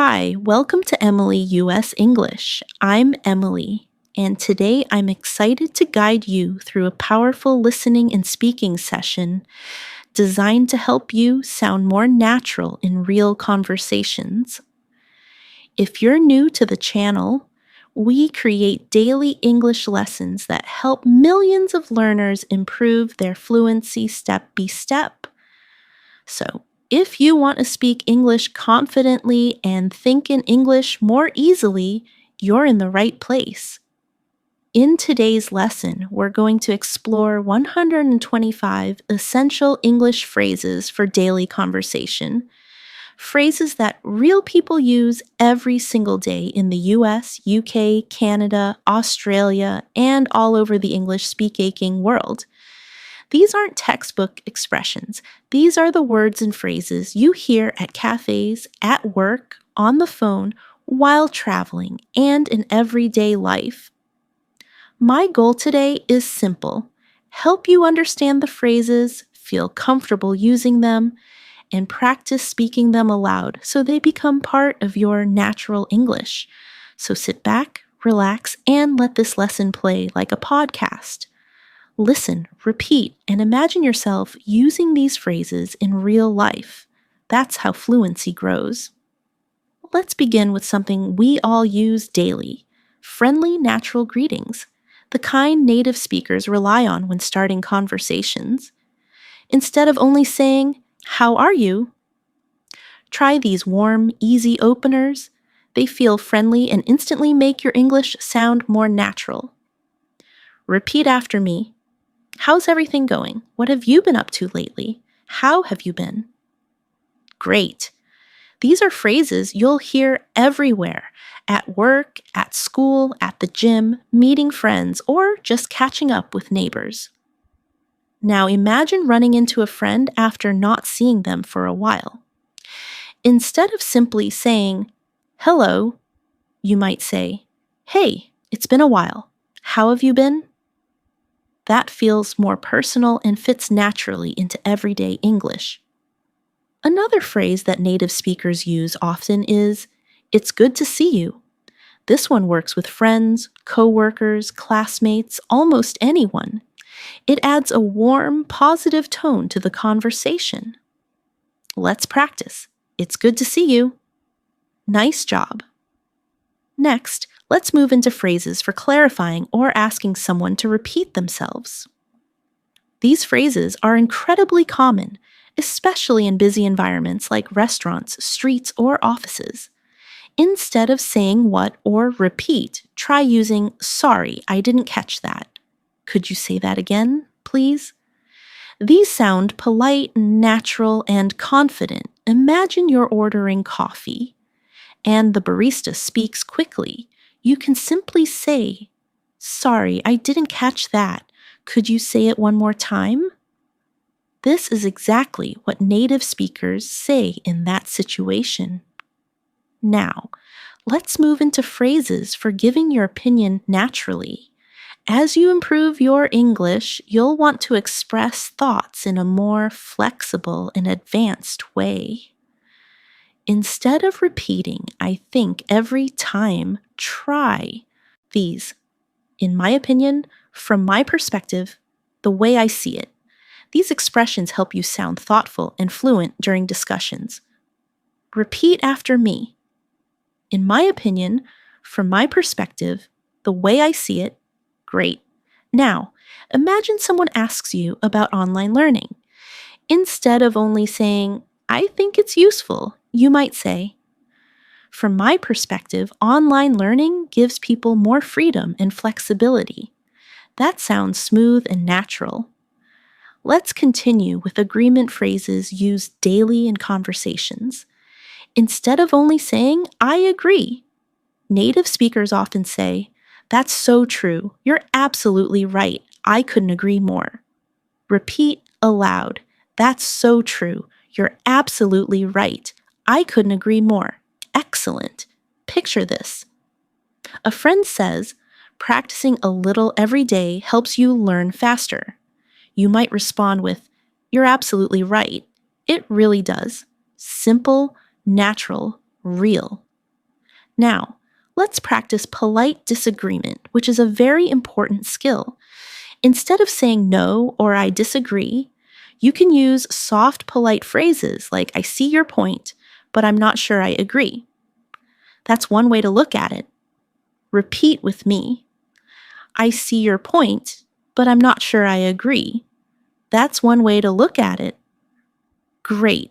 Hi, welcome to Emily US English. I'm Emily, and today I'm excited to guide you through a powerful listening and speaking session designed to help you sound more natural in real conversations. If you're new to the channel, we create daily English lessons that help millions of learners improve their fluency step by step. So, if you want to speak English confidently and think in English more easily, you're in the right place. In today's lesson, we're going to explore 125 essential English phrases for daily conversation. Phrases that real people use every single day in the US, UK, Canada, Australia, and all over the English-speaking world. These aren't textbook expressions. These are the words and phrases you hear at cafes, at work, on the phone, while traveling, and in everyday life. My goal today is simple: help you understand the phrases, feel comfortable using them, and practice speaking them aloud so they become part of your natural English. So sit back, relax, and let this lesson play like a podcast. Listen, repeat, and imagine yourself using these phrases in real life. That's how fluency grows. Let's begin with something we all use daily: friendly, natural greetings, the kind native speakers rely on when starting conversations. Instead of only saying, "How are you?" try these warm, easy openers. They feel friendly and instantly make your English sound more natural. Repeat after me. How's everything going? What have you been up to lately? How have you been? Great. These are phrases you'll hear everywhere: at work, at school, at the gym, meeting friends, or just catching up with neighbors. Now imagine running into a friend after not seeing them for a while. Instead of simply saying, "Hello," you might say, "Hey, it's been a while. How have you been?" That feels more personal and fits naturally into everyday English. Another phrase that native speakers use often is, "It's good to see you." This one works with friends, coworkers, classmates, almost anyone. It adds a warm, positive tone to the conversation. Let's practice. It's good to see you. Nice job. Next, let's move into phrases for clarifying or asking someone to repeat themselves. These phrases are incredibly common, especially in busy environments like restaurants, streets, or offices. Instead of saying what or repeat, try using, "Sorry, I didn't catch that. Could you say that again, please?" These sound polite, natural, and confident. Imagine you're ordering coffee, and the barista speaks quickly. You can simply say, "Sorry, I didn't catch that. Could you say it one more time?" This is exactly what native speakers say in that situation. Now, let's move into phrases for giving your opinion naturally. As you improve your English, you'll want to express thoughts in a more flexible and advanced way. Instead of repeating, "I think," every time, try these. "In my opinion, from my perspective, the way I see it." These expressions help you sound thoughtful and fluent during discussions. Repeat after me. "In my opinion, from my perspective, the way I see it." Great. Now, imagine someone asks you about online learning. Instead of only saying, "I think it's useful," you might say, "From my perspective, online learning gives people more freedom and flexibility." That sounds smooth and natural. Let's continue with agreement phrases used daily in conversations. Instead of only saying, "I agree," native speakers often say, "That's so true. You're absolutely right. I couldn't agree more." Repeat aloud. "That's so true. You're absolutely right. I couldn't agree more. Excellent. Picture this. A friend says, "Practicing a little every day helps you learn faster." You might respond with, "You're absolutely right. It really does." Simple, natural, real. Now, let's practice polite disagreement, which is a very important skill. Instead of saying no or I disagree, you can use soft, polite phrases like I see your point, but I'm not sure I agree. That's one way to look at it. Repeat with me. I see your point, but I'm not sure I agree. That's one way to look at it. Great.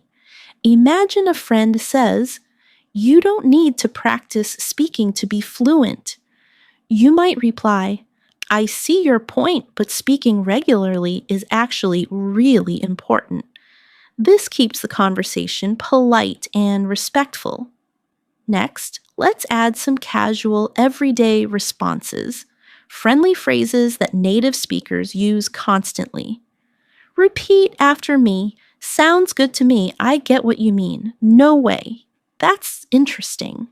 Imagine a friend says, you don't need to practice speaking to be fluent. You might reply, I see your point, but speaking regularly is actually really important. This keeps the conversation polite and respectful. Next, let's add some casual, everyday responses, friendly phrases that native speakers use constantly. Repeat after me. Sounds good to me. I get what you mean. No way. That's interesting.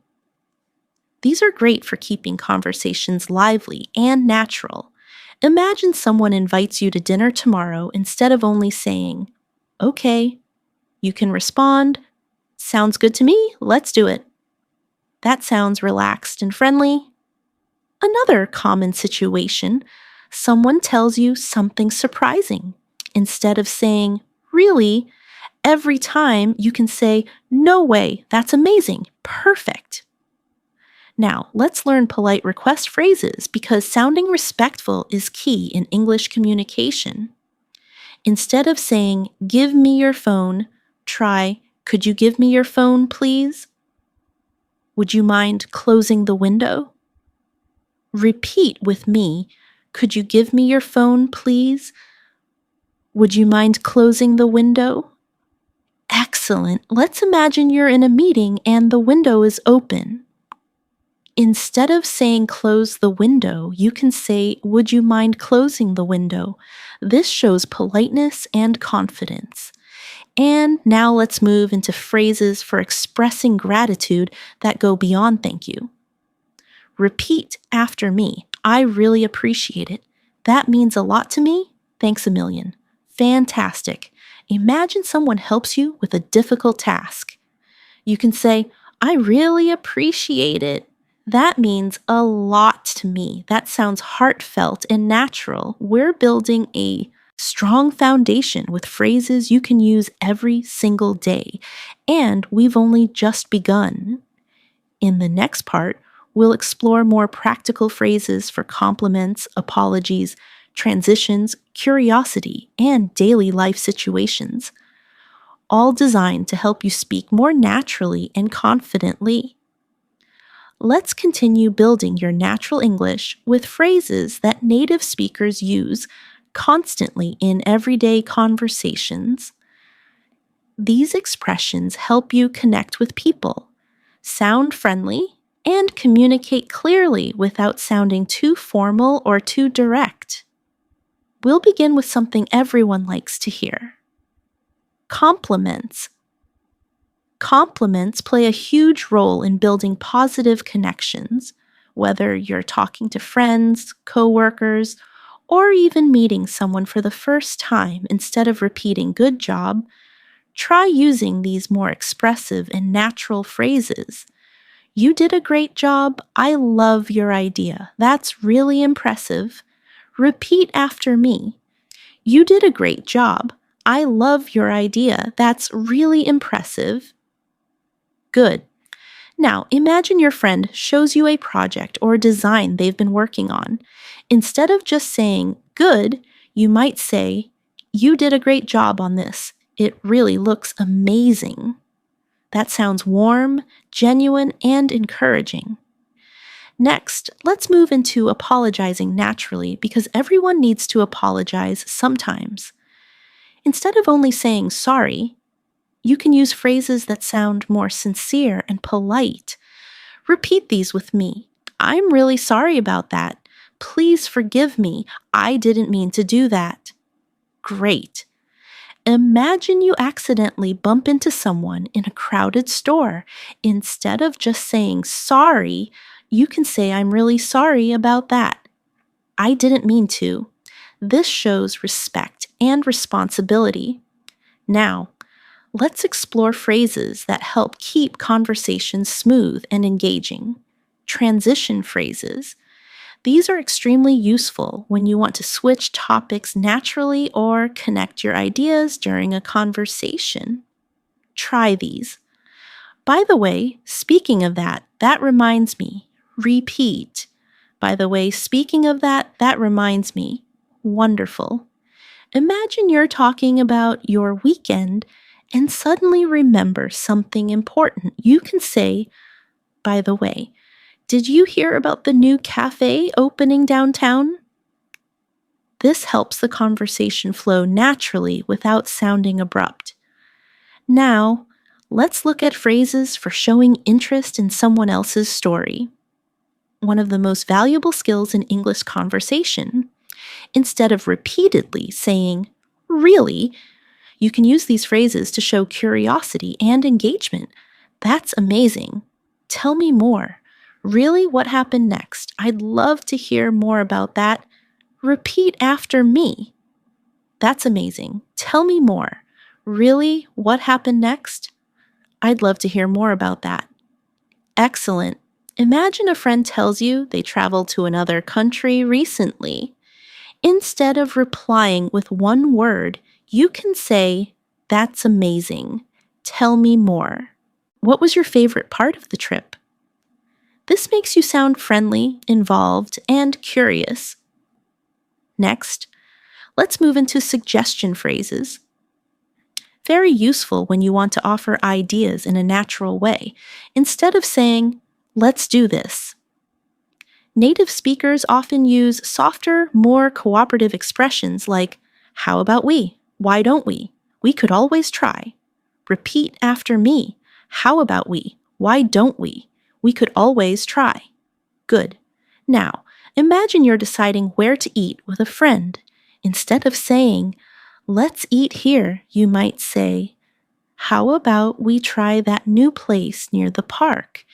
These are great for keeping conversations lively and natural. Imagine someone invites you to dinner tomorrow instead of only saying, okay. You can respond, sounds good to me, let's do it. That sounds relaxed and friendly. Another common situation, someone tells you something surprising. Instead of saying, really, every time you can say, no way, that's amazing, perfect. Now, let's learn polite request phrases because sounding respectful is key in English communication. Instead of saying, give me your phone, try, could you give me your phone, please? Would you mind closing the window? Repeat with me, could you give me your phone, please? Would you mind closing the window? Excellent. Let's imagine you're in a meeting and the window is open. Instead of saying close the window, you can say, would you mind closing the window? This shows politeness and confidence. And now let's move into phrases for expressing gratitude that go beyond thank you. Repeat after me. I really appreciate it. That means a lot to me. Thanks a million. Fantastic. Imagine someone helps you with a difficult task. You can say, I really appreciate it. That means a lot to me. That sounds heartfelt and natural. We're building a strong foundation with phrases you can use every single day. And we've only just begun. In the next part, we'll explore more practical phrases for compliments, apologies, transitions, curiosity, and daily life situations, all designed to help you speak more naturally and confidently. Let's continue building your natural English with phrases that native speakers use constantly in everyday conversations. These expressions help you connect with people, sound friendly, and communicate clearly without sounding too formal or too direct. We'll begin with something everyone likes to hear. Compliments. Compliments play a huge role in building positive connections, whether you're talking to friends, coworkers, or even meeting someone for the first time. Instead of repeating good job, try using these more expressive and natural phrases. You did a great job. I love your idea. That's really impressive. Repeat after me. You did a great job. I love your idea. That's really impressive. Good. Now, imagine your friend shows you a project or design they've been working on. Instead of just saying, good, you might say, you did a great job on this. It really looks amazing. That sounds warm, genuine, and encouraging. Next, let's move into apologizing naturally because everyone needs to apologize sometimes. Instead of only saying sorry, you can use phrases that sound more sincere and polite. Repeat these with me. I'm really sorry about that. Please forgive me. I didn't mean to do that. Great. Imagine you accidentally bump into someone in a crowded store. Instead of just saying sorry, you can say I'm really sorry about that. I didn't mean to. This shows respect and responsibility. Now, let's explore phrases that help keep conversations smooth and engaging. transition phrases. These are extremely useful when you want to switch topics naturally or connect your ideas during a conversation. Try these. By the way, speaking of that, that reminds me. Repeat. By the way, speaking of that, that reminds me. Wonderful. Imagine you're talking about your weekend and suddenly remember something important. You can say, by the way, did you hear about the new cafe opening downtown? This helps the conversation flow naturally without sounding abrupt. Now, let's look at phrases for showing interest in someone else's story. One of the most valuable skills in English conversation. Instead of repeatedly saying, really, you can use these phrases to show curiosity and engagement. That's amazing. Tell me more. Really, what happened next? I'd love to hear more about that. Repeat after me. That's amazing. Tell me more. Really, what happened next? I'd love to hear more about that. Excellent. Imagine a friend tells you they traveled to another country recently. Instead of replying with one word, you can say, that's amazing. Tell me more. What was your favorite part of the trip? This makes you sound friendly, involved, and curious. Next, let's move into suggestion phrases. Very useful when you want to offer ideas in a natural way, instead of saying, let's do this. Native speakers often use softer, more cooperative expressions like, how about we? Why don't we? We could always try. Repeat after me. How about we? Why don't we? We could always try. Good. Now, imagine you're deciding where to eat with a friend. Instead of saying, let's eat here, you might say, how about we try that new place near the park?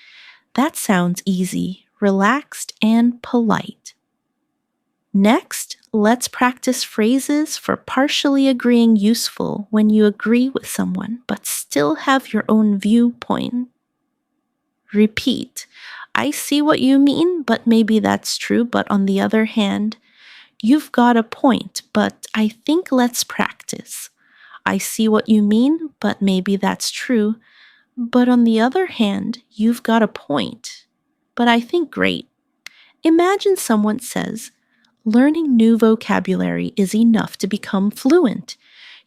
That sounds easy, relaxed, and polite. Next, let's practice phrases for partially agreeing useful when you agree with someone but still have your own viewpoint. Repeat. I see what you mean, but maybe that's true, but on the other hand, you've got a point, but I think let's practice. I see what you mean, but maybe that's true, but on the other hand, you've got a point. But I think great. Imagine someone says, learning new vocabulary is enough to become fluent.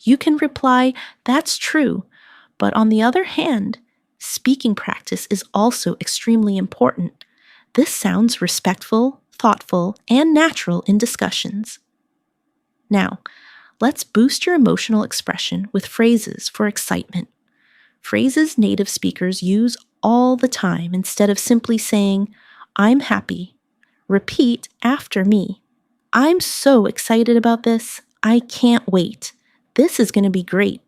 You can reply, that's true, but on the other hand, speaking practice is also extremely important. This sounds respectful, thoughtful, and natural in discussions. Now, let's boost your emotional expression with phrases for excitement. Phrases native speakers use all the time instead of simply saying, I'm happy. Repeat after me. I'm so excited about this. I can't wait. This is going to be great.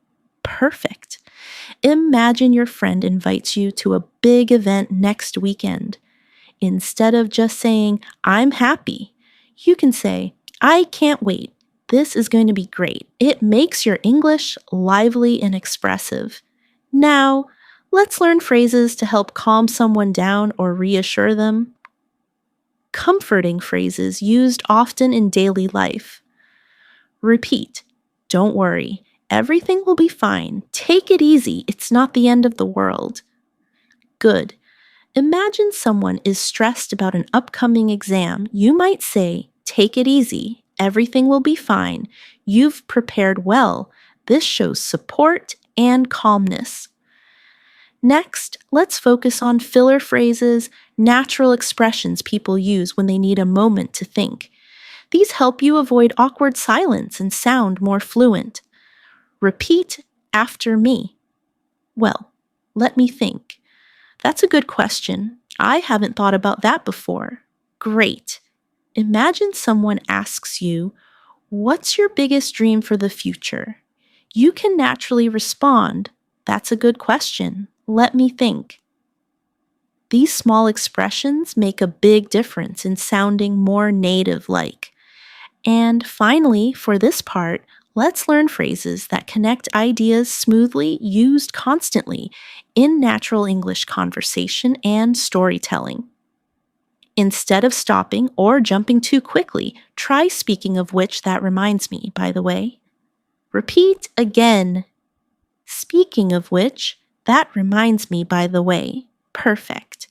Perfect. Imagine your friend invites you to a big event next weekend. Instead of just saying, I'm happy, you can say, I can't wait. This is going to be great. It makes your English lively and expressive. Now, let's learn phrases to help calm someone down or reassure them. Comforting phrases used often in daily life. Repeat. Don't worry. Everything will be fine. Take it easy. It's not the end of the world. Good. Imagine someone is stressed about an upcoming exam. You might say, take it easy. Everything will be fine. You've prepared well. This shows support and calmness. Next, let's focus on filler phrases, natural expressions people use when they need a moment to think. These help you avoid awkward silence and sound more fluent. Repeat after me. Well, let me think. That's a good question. I haven't thought about that before. Great. Imagine someone asks you, what's your biggest dream for the future? You can naturally respond, that's a good question. Let me think. These small expressions make a big difference in sounding more native-like. And finally, for this part, let's learn phrases that connect ideas smoothly, used constantly in natural English conversation and storytelling. Instead of stopping or jumping too quickly, try speaking of which that reminds me, by the way. Repeat again. Speaking of which, that reminds me, by the way. Perfect.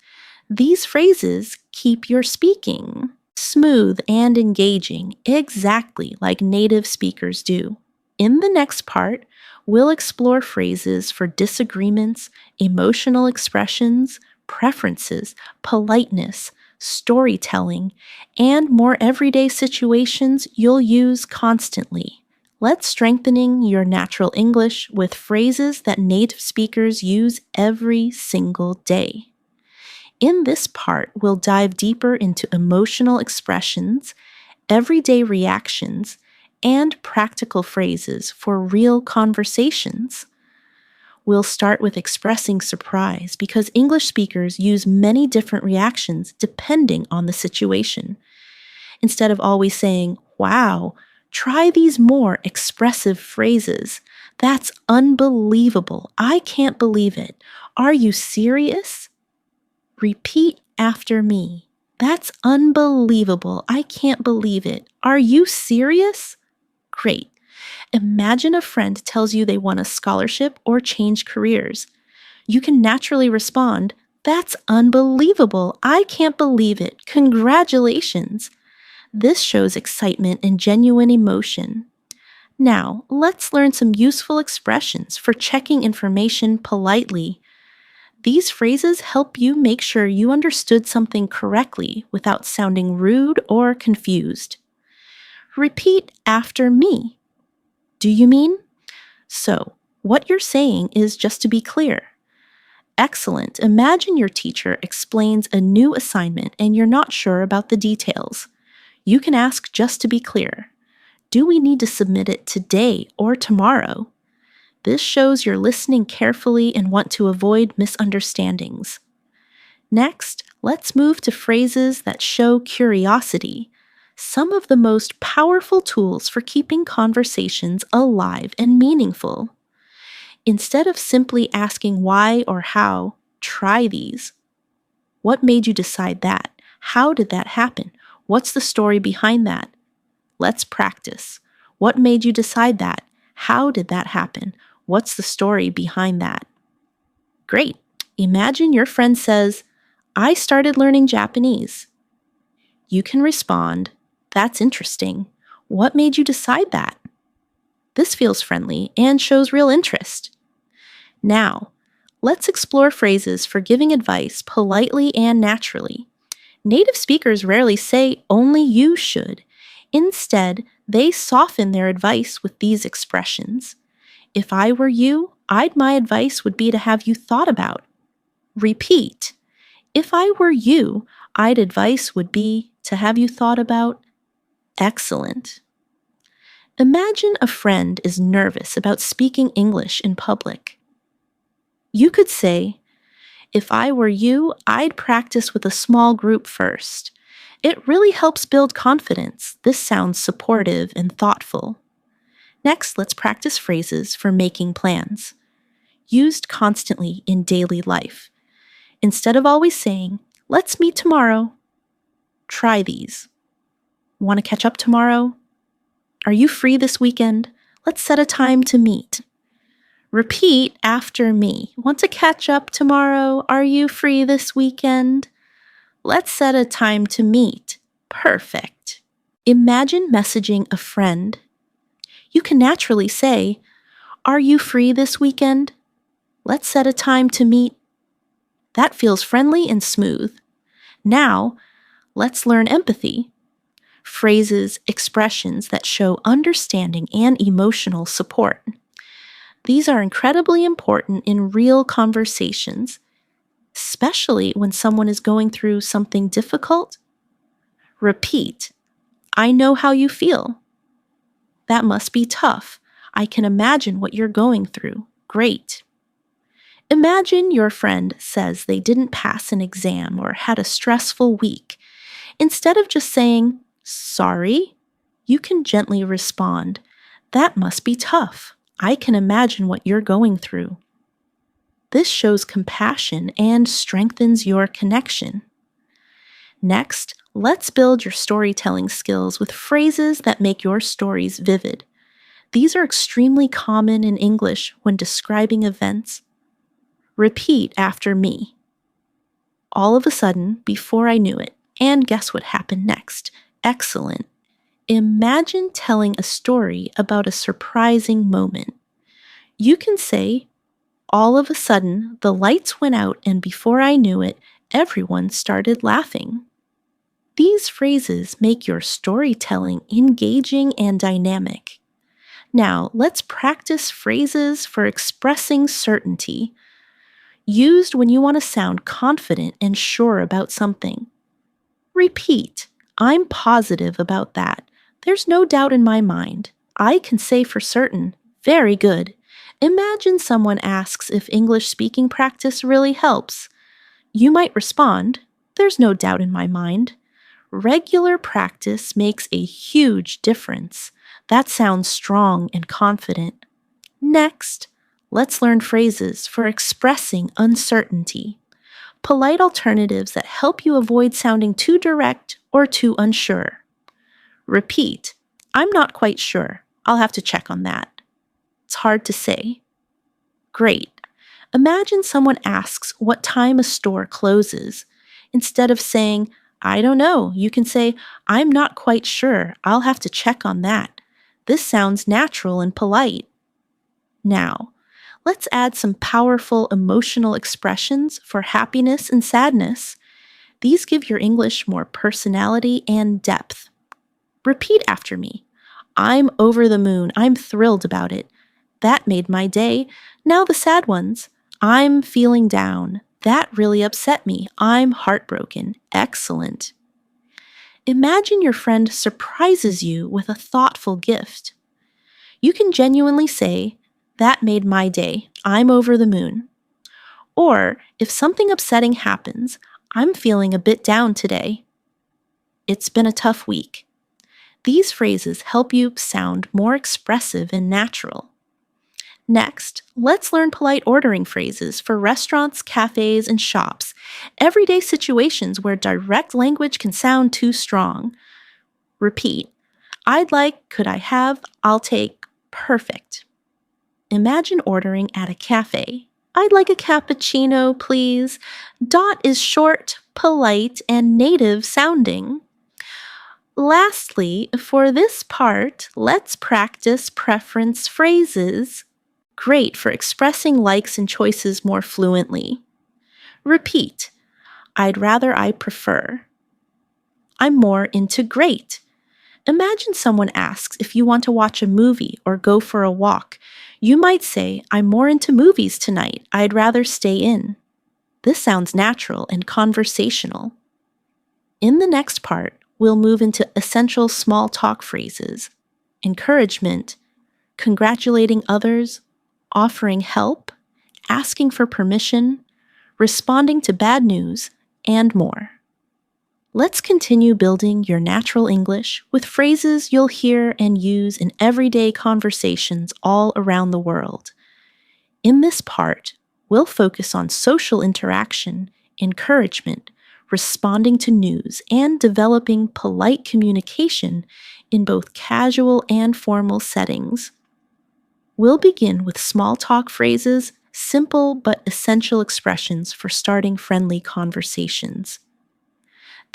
These phrases keep your speaking smooth and engaging, exactly like native speakers do. In the next part, we'll explore phrases for disagreements, emotional expressions, preferences, politeness, storytelling, and more everyday situations you'll use constantly. Let's strengthening your natural English with phrases that native speakers use every single day. In this part, we'll dive deeper into emotional expressions, everyday reactions, and practical phrases for real conversations. We'll start with expressing surprise because English speakers use many different reactions depending on the situation. Instead of always saying, "Wow," try these more expressive phrases. "That's unbelievable. I can't believe it. Are you serious?" Repeat after me. "That's unbelievable. I can't believe it. Are you serious?" Great. Imagine a friend tells you they won a scholarship or change careers. You can naturally respond, "That's unbelievable. I can't believe it. Congratulations." This shows excitement and genuine emotion. Now, let's learn some useful expressions for checking information politely. These phrases help you make sure you understood something correctly without sounding rude or confused. Repeat after me. Do you mean? So, what you're saying is just to be clear. Excellent. Imagine your teacher explains a new assignment and you're not sure about the details. You can ask just to be clear. Do we need to submit it today or tomorrow? This shows you're listening carefully and want to avoid misunderstandings. Next, let's move to phrases that show curiosity, some of the most powerful tools for keeping conversations alive and meaningful. Instead of simply asking why or how, try these. What made you decide that? How did that happen? What's the story behind that? Let's practice. What made you decide that? How did that happen? What's the story behind that? Great. Imagine your friend says, "I started learning Japanese." You can respond, "That's interesting. What made you decide that?" This feels friendly and shows real interest. Now, let's explore phrases for giving advice politely and naturally. Native speakers rarely say, "Only you should." Instead, they soften their advice with these expressions. "If I were you, my advice would be to have you thought about." Repeat. "If I were you, advice would be to have you thought about." Excellent. Imagine a friend is nervous about speaking English in public. You could say, "If I were you, I'd practice with a small group first. It really helps build confidence." This sounds supportive and thoughtful. Next, let's practice phrases for making plans, used constantly in daily life. Instead of always saying, "Let's meet tomorrow," try these. "Want to catch up tomorrow?" "Are you free this weekend? Let's set a time to meet." Repeat after me. "Want to catch up tomorrow? Are you free this weekend? Let's set a time to meet." Perfect. Imagine messaging a friend. You can naturally say, "Are you free this weekend? Let's set a time to meet." That feels friendly and smooth. Now, let's learn empathy. Phrases, expressions that show understanding and emotional support. These are incredibly important in real conversations, especially when someone is going through something difficult. Repeat. "I know how you feel." "That must be tough. I can imagine what you're going through." Great. Imagine your friend says they didn't pass an exam or had a stressful week. Instead of just saying, "Sorry," you can gently respond, "That must be tough. I can imagine what you're going through." This shows compassion and strengthens your connection. Next, let's build your storytelling skills with phrases that make your stories vivid. These are extremely common in English when describing events. Repeat after me. All of a sudden, before I knew it, and guess what happened next? Excellent. Imagine telling a story about a surprising moment. You can say, all of a sudden, the lights went out, and before I knew it, everyone started laughing. These phrases make your storytelling engaging and dynamic. Now, let's practice phrases for expressing certainty, used when you want to sound confident and sure about something. Repeat, I'm positive about that. There's no doubt in my mind. I can say for certain. Very good. Imagine someone asks if English speaking practice really helps. You might respond, there's no doubt in my mind. Regular practice makes a huge difference. That sounds strong and confident. Next, let's learn phrases for expressing uncertainty. Polite alternatives that help you avoid sounding too direct or too unsure. Repeat, I'm not quite sure. I'll have to check on that. It's hard to say. Great. Imagine someone asks what time a store closes. Instead of saying, I don't know, you can say, I'm not quite sure. I'll have to check on that. This sounds natural and polite. Now, let's add some powerful emotional expressions for happiness and sadness. These give your English more personality and depth. Repeat after me. I'm over the moon. I'm thrilled about it. That made my day. Now the sad ones. I'm feeling down. That really upset me. I'm heartbroken. Excellent. Imagine your friend surprises you with a thoughtful gift. You can genuinely say, that made my day. I'm over the moon. Or, if something upsetting happens, I'm feeling a bit down today. It's been a tough week. These phrases help you sound more expressive and natural. Next, let's learn polite ordering phrases for restaurants, cafes, and shops, everyday situations where direct language can sound too strong. Repeat, I'd like, could I have, I'll take, perfect. Imagine ordering at a cafe. I'd like a cappuccino, please. Dot is short, polite, and native sounding. Lastly, for this part, let's practice preference phrases. Great for expressing likes and choices more fluently. Repeat, I'd rather, I prefer. I'm more into great. Imagine someone asks if you want to watch a movie or go for a walk. You might say, I'm more into movies tonight. I'd rather stay in. This sounds natural and conversational. In the next part, we'll move into essential small talk phrases, encouragement, congratulating others, offering help, asking for permission, responding to bad news, and more. Let's continue building your natural English with phrases you'll hear and use in everyday conversations all around the world. In this part, we'll focus on social interaction, encouragement, responding to news, and developing polite communication in both casual and formal settings. We'll begin with small talk phrases, simple but essential expressions for starting friendly conversations.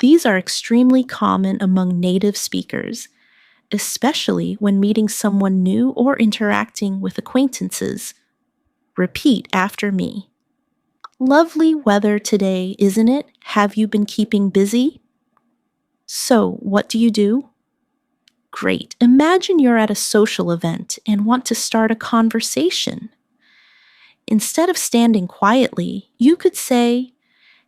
These are extremely common among native speakers, especially when meeting someone new or interacting with acquaintances. Repeat after me. Lovely weather today, isn't it? Have you been keeping busy? So, what do you do? Great. Imagine you're at a social event and want to start a conversation. Instead of standing quietly, you could say,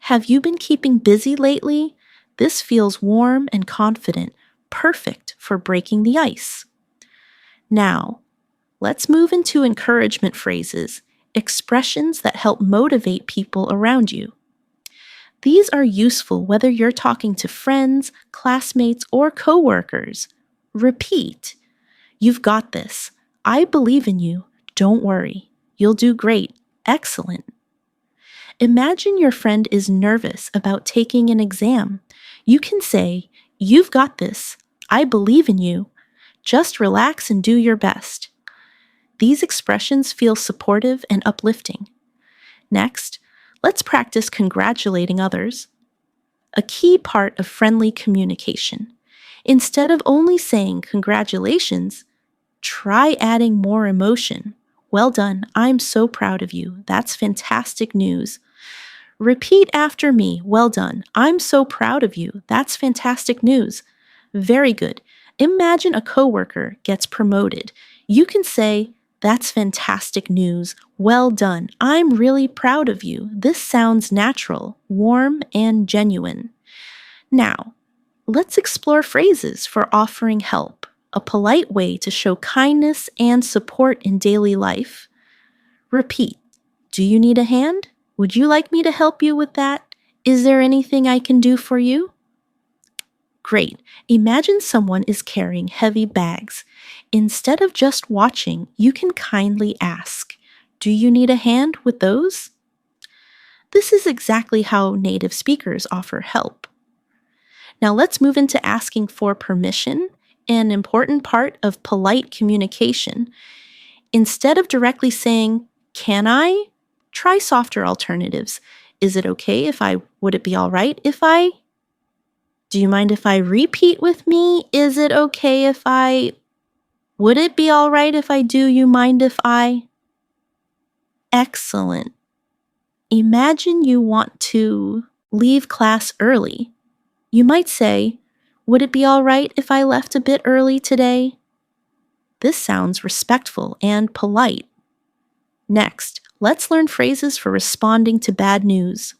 have you been keeping busy lately? This feels warm and confident, perfect for breaking the ice. Now, let's move into encouragement phrases, expressions that help motivate people around you. These are useful whether you're talking to friends, classmates, or coworkers. Repeat, you've got this. I believe in you. Don't worry. You'll do great. Excellent. Imagine your friend is nervous about taking an exam. You can say, "You've got this. I believe in you. Just relax and do your best." These expressions feel supportive and uplifting. Next, let's practice congratulating others. A key part of friendly communication. Instead of only saying congratulations, try adding more emotion. "Well done. I'm so proud of you. That's fantastic news." Repeat after me. "Well done. I'm so proud of you. That's fantastic news." Very good. Imagine a coworker gets promoted. You can say, "That's fantastic news. Well done. I'm really proud of you." This sounds natural, warm, and genuine. Now, let's explore phrases for offering help, a polite way to show kindness and support in daily life. Repeat. "Do you need a hand? Would you like me to help you with that? Is there anything I can do for you?" Great. Imagine someone is carrying heavy bags. Instead of just watching, you can kindly ask, "Do you need a hand with those?" This is exactly how native speakers offer help. Now let's move into asking for permission, an important part of polite communication. Instead of directly saying, "Can I?" try softer alternatives. "Is it okay if I, would it be all right if I?" "Do you mind if I repeat with me? Is it okay if I? Would it be all right if I do? You mind if I?" Excellent. Imagine you want to leave class early. You might say, "Would it be all right if I left a bit early today?" This sounds respectful and polite. Next, let's learn phrases for responding to bad news.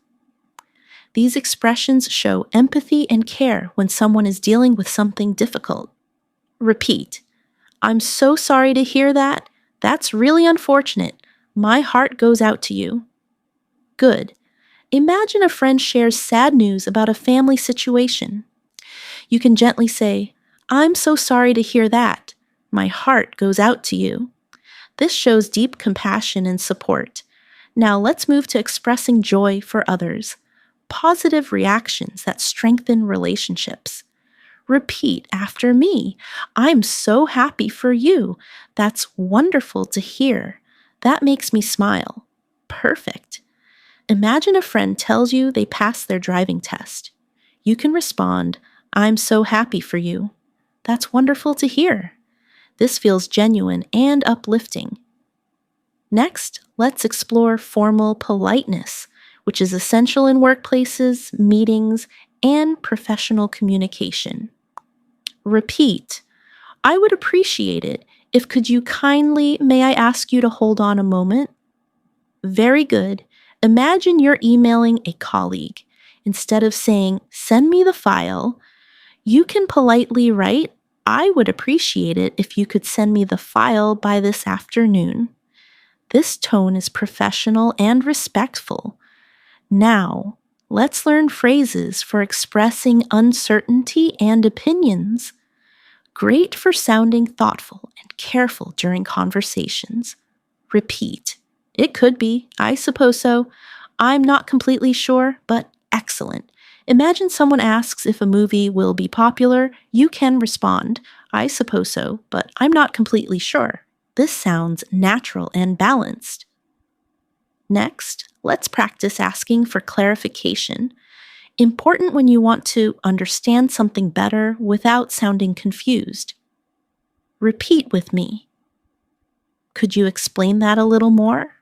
These expressions show empathy and care when someone is dealing with something difficult. Repeat. "I'm so sorry to hear that. That's really unfortunate. My heart goes out to you." Good. Imagine a friend shares sad news about a family situation. You can gently say, "I'm so sorry to hear that. My heart goes out to you." This shows deep compassion and support. Now let's move to expressing joy for others. Positive reactions that strengthen relationships. Repeat after me. "I'm so happy for you. That's wonderful to hear. That makes me smile." Perfect. Imagine a friend tells you they passed their driving test. You can respond, "I'm so happy for you. That's wonderful to hear." This feels genuine and uplifting. Next, let's explore formal politeness, which is essential in workplaces, meetings, and professional communication. Repeat. "I would appreciate it if could you kindly, may I ask you to hold on a moment?" Very good. Imagine you're emailing a colleague. Instead of saying, "Send me the file," you can politely write, "I would appreciate it if you could send me the file by this afternoon." This tone is professional and respectful. Now, let's learn phrases for expressing uncertainty and opinions. Great for sounding thoughtful and careful during conversations. Repeat. It could be, "I suppose so. I'm not completely sure, but excellent." Imagine someone asks if a movie will be popular. You can respond, "I suppose so, but I'm not completely sure." This sounds natural and balanced. Next, let's practice asking for clarification. Important when you want to understand something better without sounding confused. Repeat with me. "Could you explain that a little more?"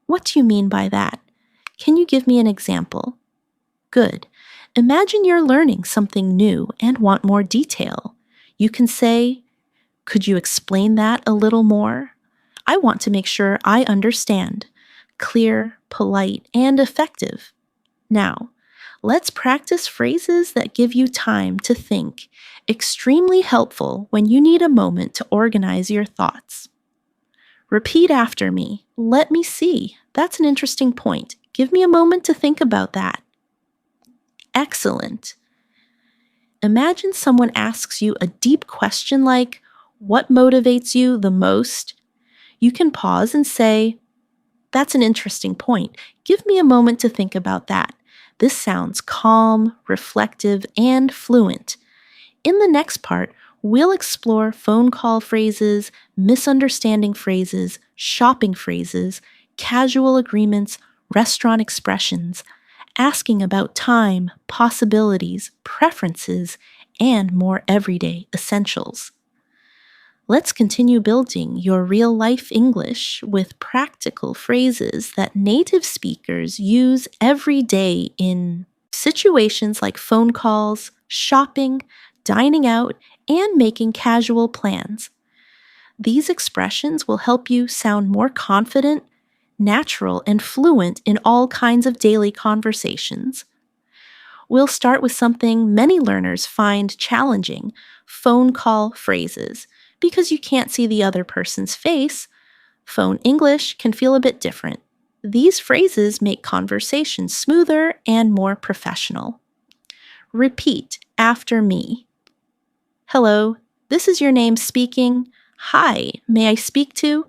"What do you mean by that? Can you give me an example?" Good. Imagine you're learning something new and want more detail. You can say, "Could you explain that a little more? I want to make sure I understand." Clear, polite, and effective. Now, let's practice phrases that give you time to think. Extremely helpful when you need a moment to organize your thoughts. Repeat after me. "Let me see. That's an interesting point. Give me a moment to think about that." Excellent. Imagine someone asks you a deep question like, "What motivates you the most?" You can pause and say, That's an interesting point. Give me a moment to think about that. This sounds calm, reflective, and fluent. In the next part, we'll explore phone call phrases, misunderstanding phrases, shopping phrases, casual agreements, restaurant expressions, asking about time, possibilities, preferences, and more everyday essentials. Let's continue building your real life English with practical phrases that native speakers use every day in situations like phone calls, shopping, dining out, and making casual plans. These expressions will help you sound more confident, natural, and fluent in all kinds of daily conversations. We'll start with something many learners find challenging: phone call phrases. Because you can't see the other person's face, phone English can feel a bit different. These phrases make conversation smoother and more professional. Repeat after me. Hello, this is your name speaking. Hi, may I speak to?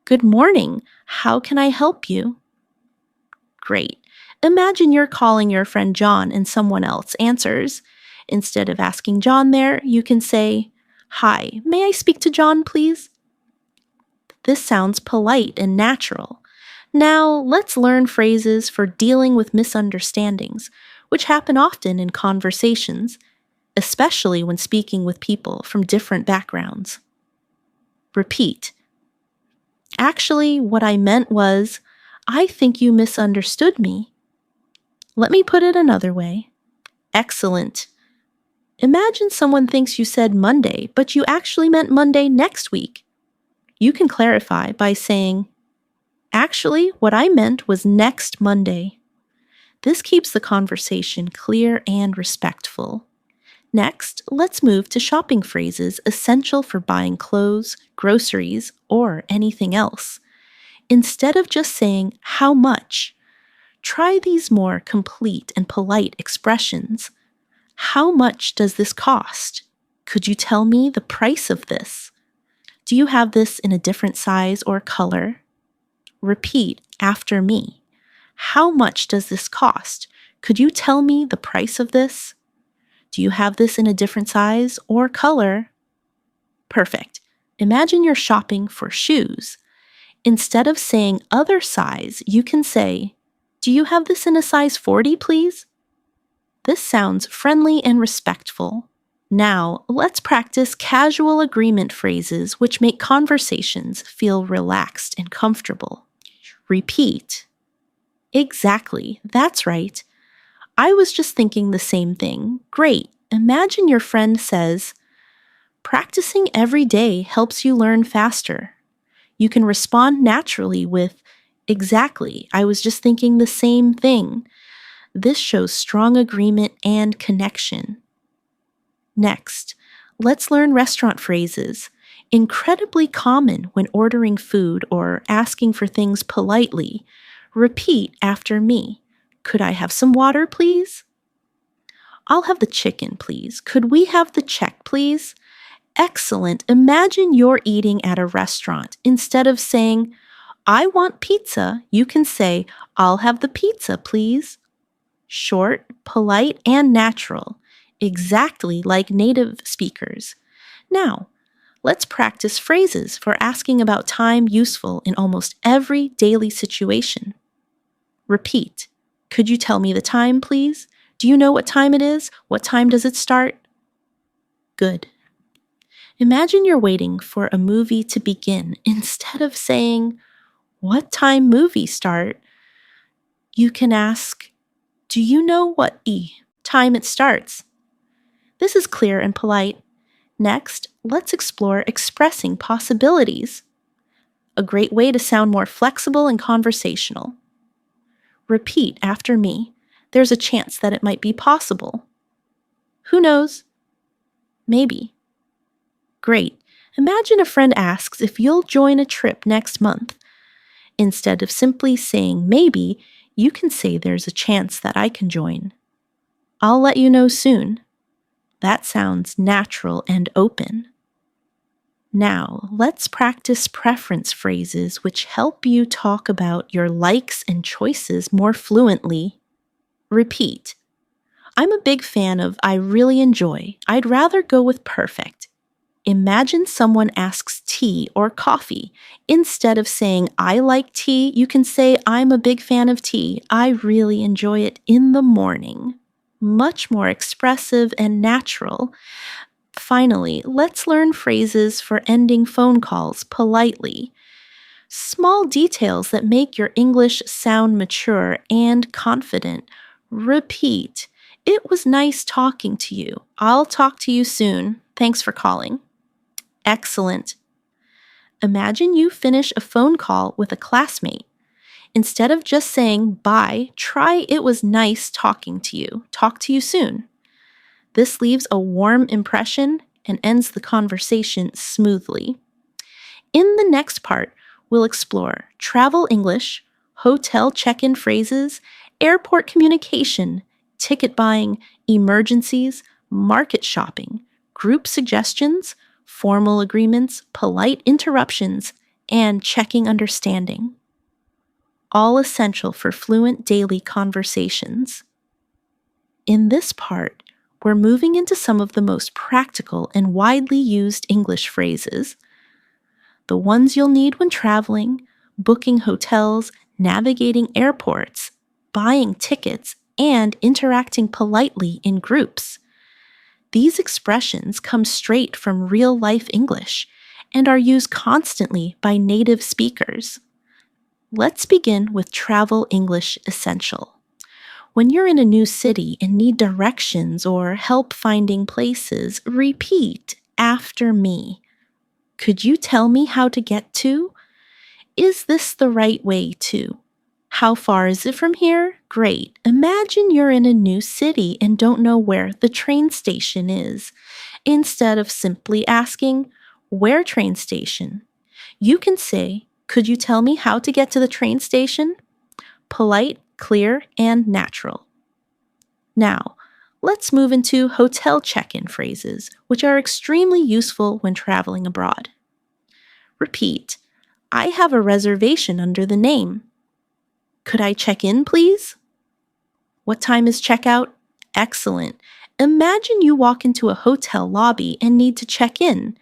Good morning, how can I help you? Great. Imagine you're calling your friend John and someone else answers. Instead of asking John there, you can say, Hi, may I speak to John, please? This sounds polite and natural. Now, let's learn phrases for dealing with misunderstandings, which happen often in conversations, especially when speaking with people from different backgrounds. Repeat. Actually, what I meant was, I think you misunderstood me. Let me put it another way. Excellent. Imagine someone thinks you said Monday, but you actually meant Monday next week. You can clarify by saying, Actually, what I meant was next Monday. This keeps the conversation clear and respectful. Next, let's move to shopping phrases essential for buying clothes, groceries, or anything else. Instead of just saying, How much? Try these more complete and polite expressions. How much does this cost? Could you tell me the price of this? Do you have this in a different size or color? Repeat after me. How much does this cost? Could you tell me the price of this? Do you have this in a different size or color? Perfect. Imagine you're shopping for shoes. Instead of saying other size, you can say, Do you have this in a size 40, please? This sounds friendly and respectful. Now, let's practice casual agreement phrases which make conversations feel relaxed and comfortable. Repeat. Exactly, that's right. I was just thinking the same thing. Great. Imagine your friend says, Practicing every day helps you learn faster. You can respond naturally with, Exactly, I was just thinking the same thing. This shows strong agreement and connection. Next, let's learn restaurant phrases. Incredibly common when ordering food or asking for things politely. Repeat after me. Could I have some water, please? I'll have the chicken, please. Could we have the check, please? Excellent. Imagine you're eating at a restaurant. Instead of saying, I want pizza, you can say, I'll have the pizza, please. Short, polite, and natural, exactly like native speakers. Now, let's practice phrases for asking about time useful in almost every daily situation. Repeat. Could you tell me the time, please? Do you know what time it is? What time does it start? Good. Imagine you're waiting for a movie to begin. Instead of saying, What time movie start? You can ask, Do you know what time it starts? This is clear and polite. Next, let's explore expressing possibilities. A great way to sound more flexible and conversational. Repeat after me. There's a chance that it might be possible. Who knows? Maybe. Great. Imagine a friend asks if you'll join a trip next month. Instead of simply saying maybe, you can say there's a chance that I can join. I'll let you know soon. That sounds natural and open. Now, let's practice preference phrases which help you talk about your likes and choices more fluently. Repeat. I'm a big fan of I really enjoy. I'd rather go with perfect. Imagine someone asks tea or coffee. Instead of saying I like tea, you can say I'm a big fan of tea. I really enjoy it in the morning. Much more expressive and natural. Finally, let's learn phrases for ending phone calls politely. Small details that make your English sound mature and confident. Repeat. It was nice talking to you. I'll talk to you soon. Thanks for calling. Excellent. Imagine you finish a phone call with a classmate. Instead of just saying bye, try it was nice talking to you. Talk to you soon. This leaves a warm impression and ends the conversation smoothly. In the next part, we'll explore travel English, hotel check-in phrases, airport communication, ticket buying, emergencies, market shopping, group suggestions, formal agreements, polite interruptions, and checking understanding. All essential for fluent daily conversations. In this part, we're moving into some of the most practical and widely used English phrases. The ones you'll need when traveling, booking hotels, navigating airports, buying tickets, and interacting politely in groups. These expressions come straight from real-life English and are used constantly by native speakers. Let's begin with Travel English Essential. When you're in a new city and need directions or help finding places, repeat after me. Could you tell me how to get to? Is this the right way to? How far is it from here? Great. Imagine you're in a new city and don't know where the train station is. Instead of simply asking, where train station? You can say, could you tell me how to get to the train station? Polite, clear, and natural. Now, let's move into hotel check-in phrases, which are extremely useful when traveling abroad. Repeat. I have a reservation under the name. Could I check in, please? What time is checkout? Excellent. Imagine you walk into a hotel lobby and need to check in.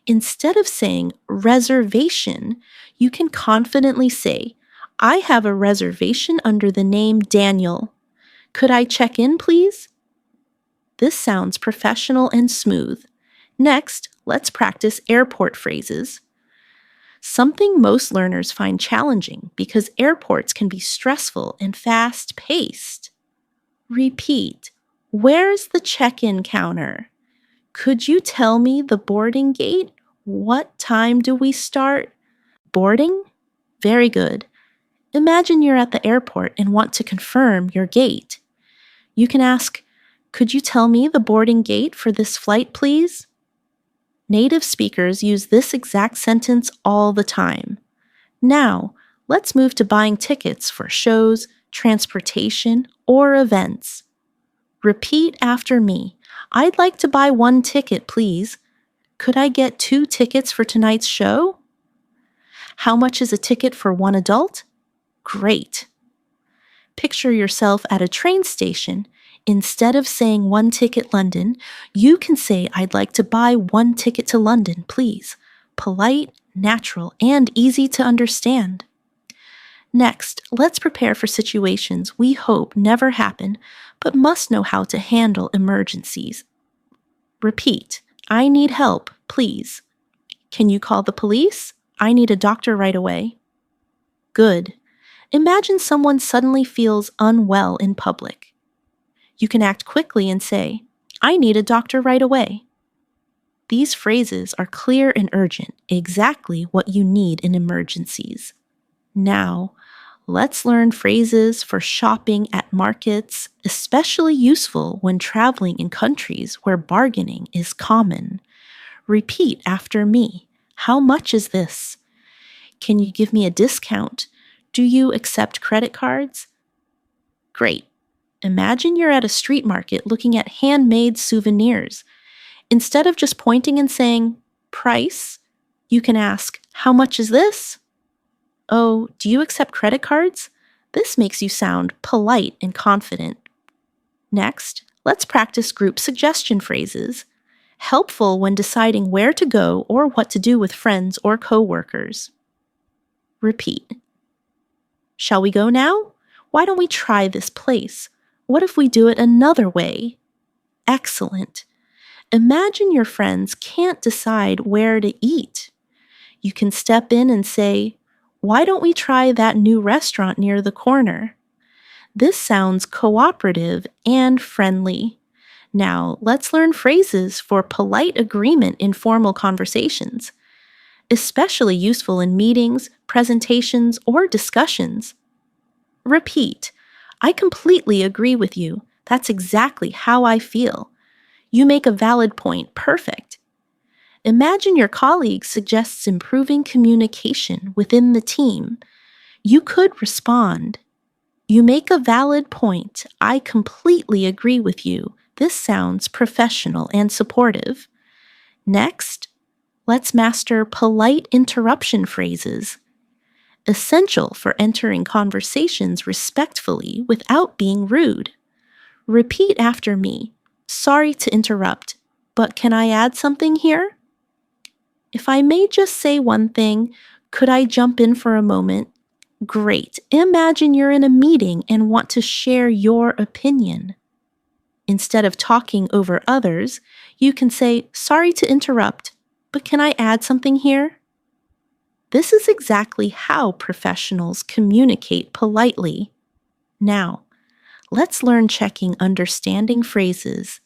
Instead of saying reservation, you can confidently say, I have a reservation under the name Daniel. Could I check in, please? This sounds professional and smooth. Next, let's practice airport phrases. Something most learners find challenging because airports can be stressful and fast-paced. Repeat. Where's the check-in counter? Could you tell me the boarding gate? What time do we start? Boarding? Very good. Imagine you're at the airport and want to confirm your gate. You can ask, could you tell me the boarding gate for this flight, please? Native speakers use this exact sentence all the time. Now, let's move to buying tickets for shows, transportation, or events. Repeat after me. I'd like to buy 1 ticket, please. Could I get 2 tickets for tonight's show? How much is a ticket for 1 adult? Great. Picture yourself at a train station. Instead of saying 1 ticket London, you can say I'd like to buy 1 ticket to London, please. Polite, natural, and easy to understand. Next, let's prepare for situations we hope never happen, but must know how to handle emergencies. Repeat, I need help, please. Can you call the police? I need a doctor right away. Good. Imagine someone suddenly feels unwell in public. You can act quickly and say, I need a doctor right away. These phrases are clear and urgent, exactly what you need in emergencies. Now, let's learn phrases for shopping at markets, especially useful when traveling in countries where bargaining is common. Repeat after me. How much is this? Can you give me a discount? Do you accept credit cards? Great. Imagine you're at a street market looking at handmade souvenirs. Instead of just pointing and saying, price, You can ask, "How much is this?" "Oh, do you accept credit cards?" This makes you sound polite and confident. Next, let's practice group suggestion phrases, helpful when deciding where to go or what to do with friends or coworkers. Repeat. "Shall we go now? Why don't we try this place? What if we do it another way?" Excellent. Imagine your friends can't decide where to eat. You can step in and say, "Why don't we try that new restaurant near the corner?" This sounds cooperative and friendly. Now, let's learn phrases for polite agreement in formal conversations, especially useful in meetings, presentations, or discussions. Repeat. "I completely agree with you. That's exactly how I feel. You make a valid point. Perfect." Imagine your colleague suggests improving communication within the team. You could respond, "You make a valid point. I completely agree with you. This sounds professional and supportive." Next, let's master polite interruption phrases, essential for entering conversations respectfully without being rude. Repeat after me. "Sorry to interrupt, but can I add something here? If I may just say one thing, could I jump in for a moment?" Great. Imagine you're in a meeting and want to share your opinion. Instead of talking over others, you can say, "Sorry to interrupt, but can I add something here?" This is exactly how professionals communicate politely. Now, let's learn checking understanding phrases.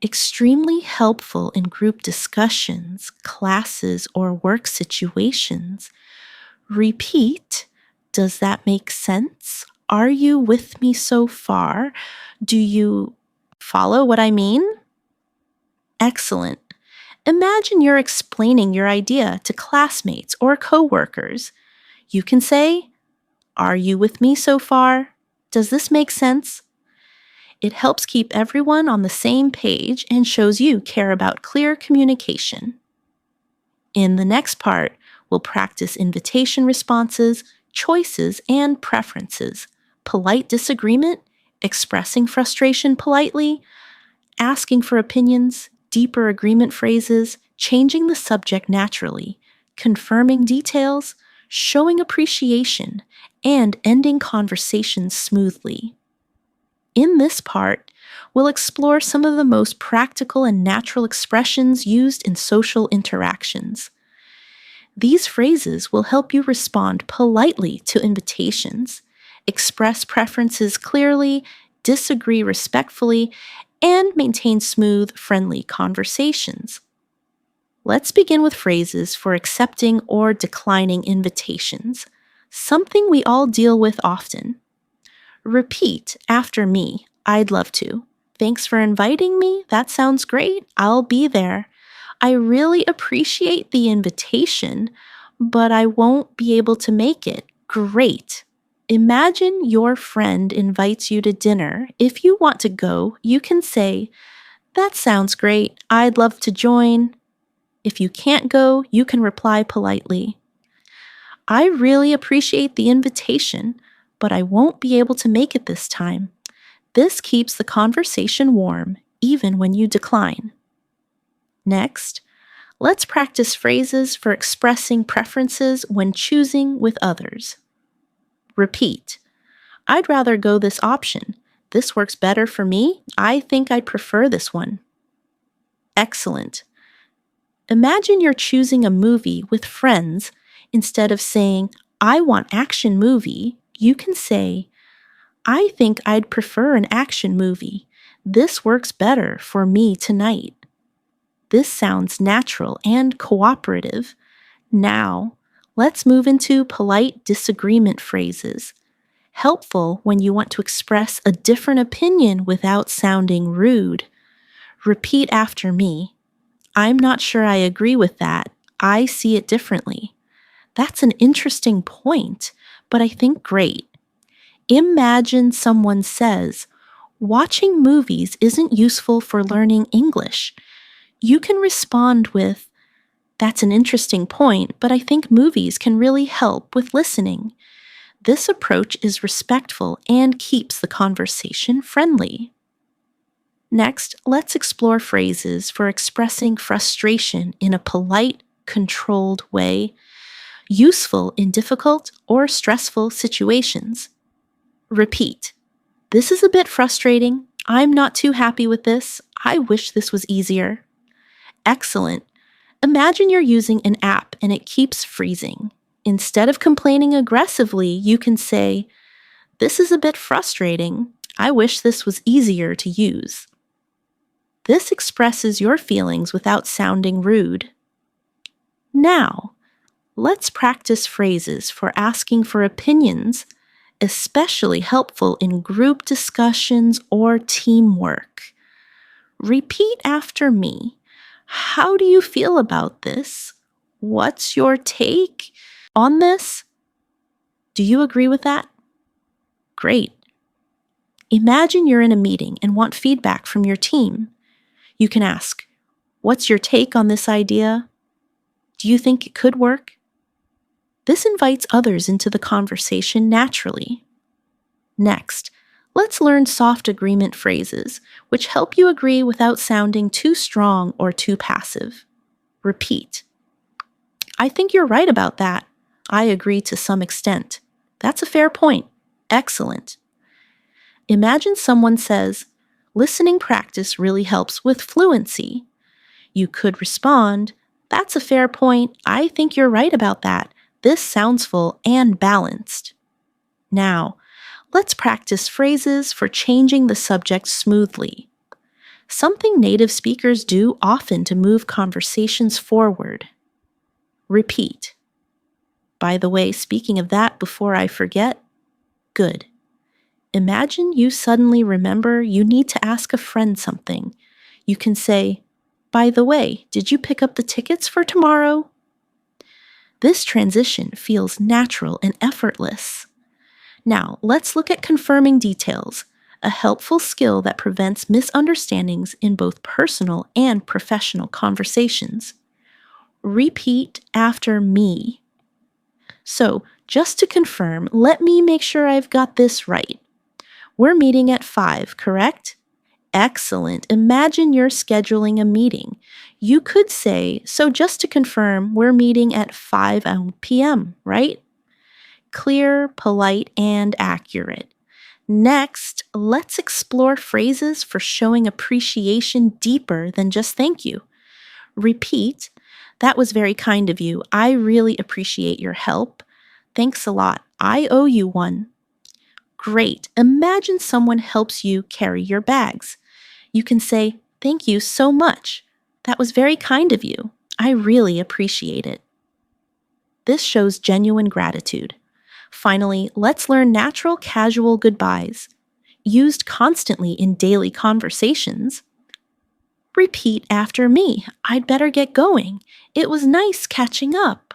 Extremely helpful in group discussions, classes, or work situations. Repeat. "Does that make sense? Are you with me so far? Do you follow what I mean?" Excellent. Imagine you're explaining your idea to classmates or coworkers. You can say, "Are you with me so far? Does this make sense?" It helps keep everyone on the same page and shows you care about clear communication. In the next part, we'll practice invitation responses, choices, and preferences, polite disagreement, expressing frustration politely, asking for opinions, deeper agreement phrases, changing the subject naturally, confirming details, showing appreciation, and ending conversations smoothly. In this part, we'll explore some of the most practical and natural expressions used in social interactions. These phrases will help you respond politely to invitations, express preferences clearly, disagree respectfully, and maintain smooth, friendly conversations. Let's begin with phrases for accepting or declining invitations, something we all deal with often. Repeat after me. "I'd love to." "Thanks for inviting me. That sounds great. I'll be there." "I really appreciate the invitation, but I won't be able to make it." Great. Imagine your friend invites you to dinner. If you want to go, you can say, "That sounds great. I'd love to join." If you can't go, you can reply politely, "I really appreciate the invitation, but I won't be able to make it this time." This keeps the conversation warm, even when you decline. Next, let's practice phrases for expressing preferences when choosing with others. Repeat. "I'd rather go this option. This works better for me. I think I'd prefer this one." Excellent. Imagine you're choosing a movie with friends. Instead of saying, "I want action movie," you can say, "I think I'd prefer an action movie. This works better for me tonight." This sounds natural and cooperative. Now, let's move into polite disagreement phrases, helpful when you want to express a different opinion without sounding rude. Repeat after me. "I'm not sure I agree with that. I see it differently." That's an interesting point, but I think great. Imagine someone says, "Watching movies isn't useful for learning English." You can respond with, That's an interesting point, but I think movies can really help with listening. This approach is respectful and keeps the conversation friendly. Next, let's explore phrases for expressing frustration in a polite, controlled way, useful in difficult or stressful situations. Repeat. This is a bit frustrating. I'm not too happy with this. I wish this was easier. Excellent. Imagine you're using an app and it keeps freezing. Instead of complaining aggressively, you can say, "This is a bit frustrating. I wish this was easier to use." This expresses your feelings without sounding rude. Now, let's practice phrases for asking for opinions, especially helpful in group discussions or teamwork. Repeat after me. How do you feel about this? What's your take on this? Do you agree with that? Great. Imagine you're in a meeting and want feedback from your team. You can ask, "What's your take on this idea? Do you think it could work?" This invites others into the conversation naturally. Next, let's learn soft agreement phrases, which help you agree without sounding too strong or too passive. Repeat. "I think you're right about that. I agree to some extent. That's a fair point. Excellent." Imagine someone says, "Listening practice really helps with fluency." You could respond, "That's a fair point. I think you're right about that. This sounds full and balanced." Now, let's practice phrases for changing the subject smoothly. Something native speakers do often to move conversations forward. Repeat. "By the way, speaking of that, before I forget." Good. Imagine you suddenly remember you need to ask a friend something. You can say, "By the way, did you pick up the tickets for tomorrow?" This transition feels natural and effortless. Now, let's look at confirming details, a helpful skill that prevents misunderstandings in both personal and professional conversations. Repeat after me. So, just to confirm, let me make sure I've got this right. We're meeting at 5, correct? Excellent. Imagine you're scheduling a meeting. You could say, "So just to confirm, we're meeting at 5 p.m., right?" Clear, polite, and accurate. Next, let's explore phrases for showing appreciation deeper than just thank you. Repeat, "That was very kind of you. I really appreciate your help. Thanks a lot. I owe you one." Great. Imagine someone helps you carry your bags. You can say, "Thank you so much. That was very kind of you. I really appreciate it." This shows genuine gratitude. Finally, let's learn natural, casual goodbyes. Used constantly in daily conversations. Repeat after me. "I'd better get going. It was nice catching up."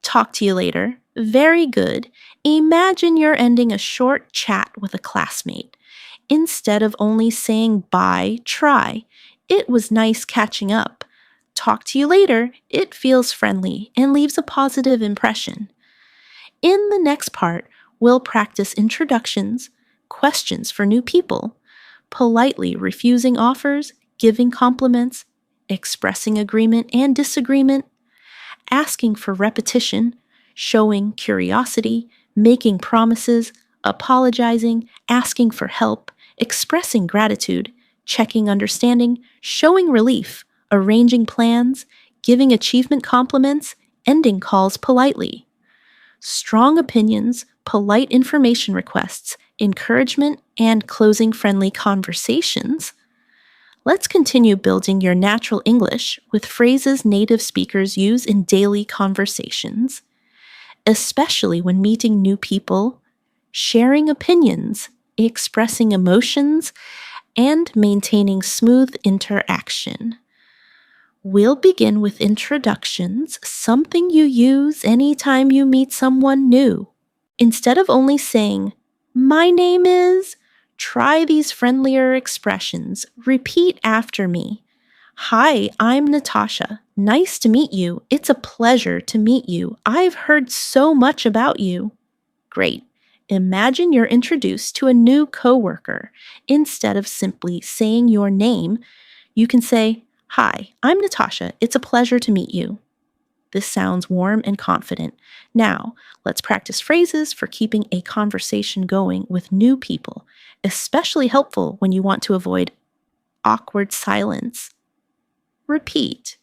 Talk to you later. Very good. Imagine you're ending a short chat with a classmate. Instead of only saying bye, try, "It was nice catching up." Talk to you later. It feels friendly and leaves a positive impression. In the next part, we'll practice introductions, questions for new people, politely refusing offers, giving compliments, expressing agreement and disagreement, asking for repetition, showing curiosity, making promises, apologizing, asking for help, expressing gratitude, checking understanding, showing relief, arranging plans, giving achievement compliments, ending calls politely. Strong opinions, polite information requests, encouragement, and closing friendly conversations. Let's continue building your natural English with phrases native speakers use in daily conversations, especially when meeting new people, sharing opinions, expressing emotions, and maintaining smooth interaction. We'll begin with introductions, something you use anytime you meet someone new. Instead of only saying, "My name is," try these friendlier expressions. Repeat after me. "Hi, I'm Natasha. Nice to meet you. It's a pleasure to meet you. I've heard so much about you. Great. Imagine you're introduced to a new coworker. Instead of simply saying your name, you can say, "Hi, I'm Natasha. It's a pleasure to meet you." This sounds warm and confident. Now, let's practice phrases for keeping a conversation going with new people, especially helpful when you want to avoid awkward silence. Repeat.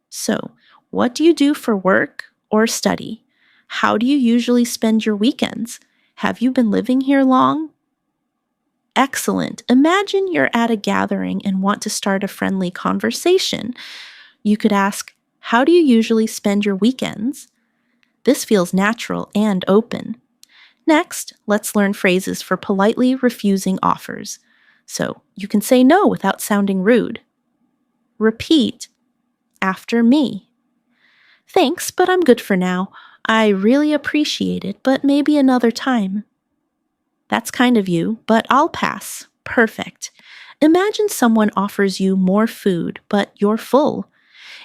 So, what do you do for work or study? How do you usually spend your weekends? Have you been living here long? Excellent. Imagine you're at a gathering and want to start a friendly conversation. You could ask, "How do you usually spend your weekends?" This feels natural and open. Next, let's learn phrases for politely refusing offers. So you can say no without sounding rude. Repeat after me. "Thanks, but I'm good for now. I really appreciate it, but maybe another time." "That's kind of you, but I'll pass." Perfect. Imagine someone offers you more food, but you're full.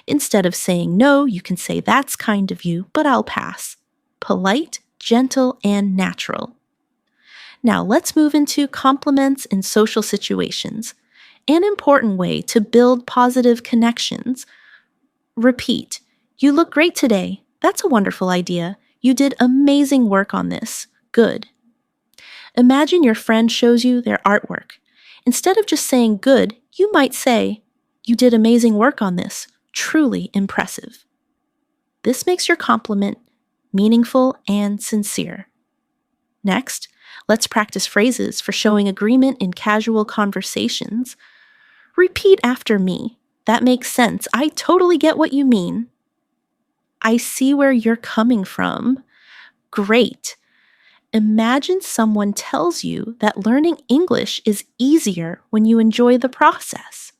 Instead of saying no, you can say, "That's kind of you, but I'll pass." Polite, gentle, and natural. Now let's move into compliments in social situations. An important way to build positive connections. Repeat, "You look great today. That's a wonderful idea. You did amazing work on this. Good." Imagine your friend shows you their artwork. Instead of just saying good, you might say, "You did amazing work on this. Truly impressive." This makes your compliment meaningful and sincere. Next, let's practice phrases for showing agreement in casual conversations. Repeat after me. "That makes sense. I totally get what you mean." "I see where you're coming from." Great. Imagine someone tells you that learning English is easier when you enjoy the process.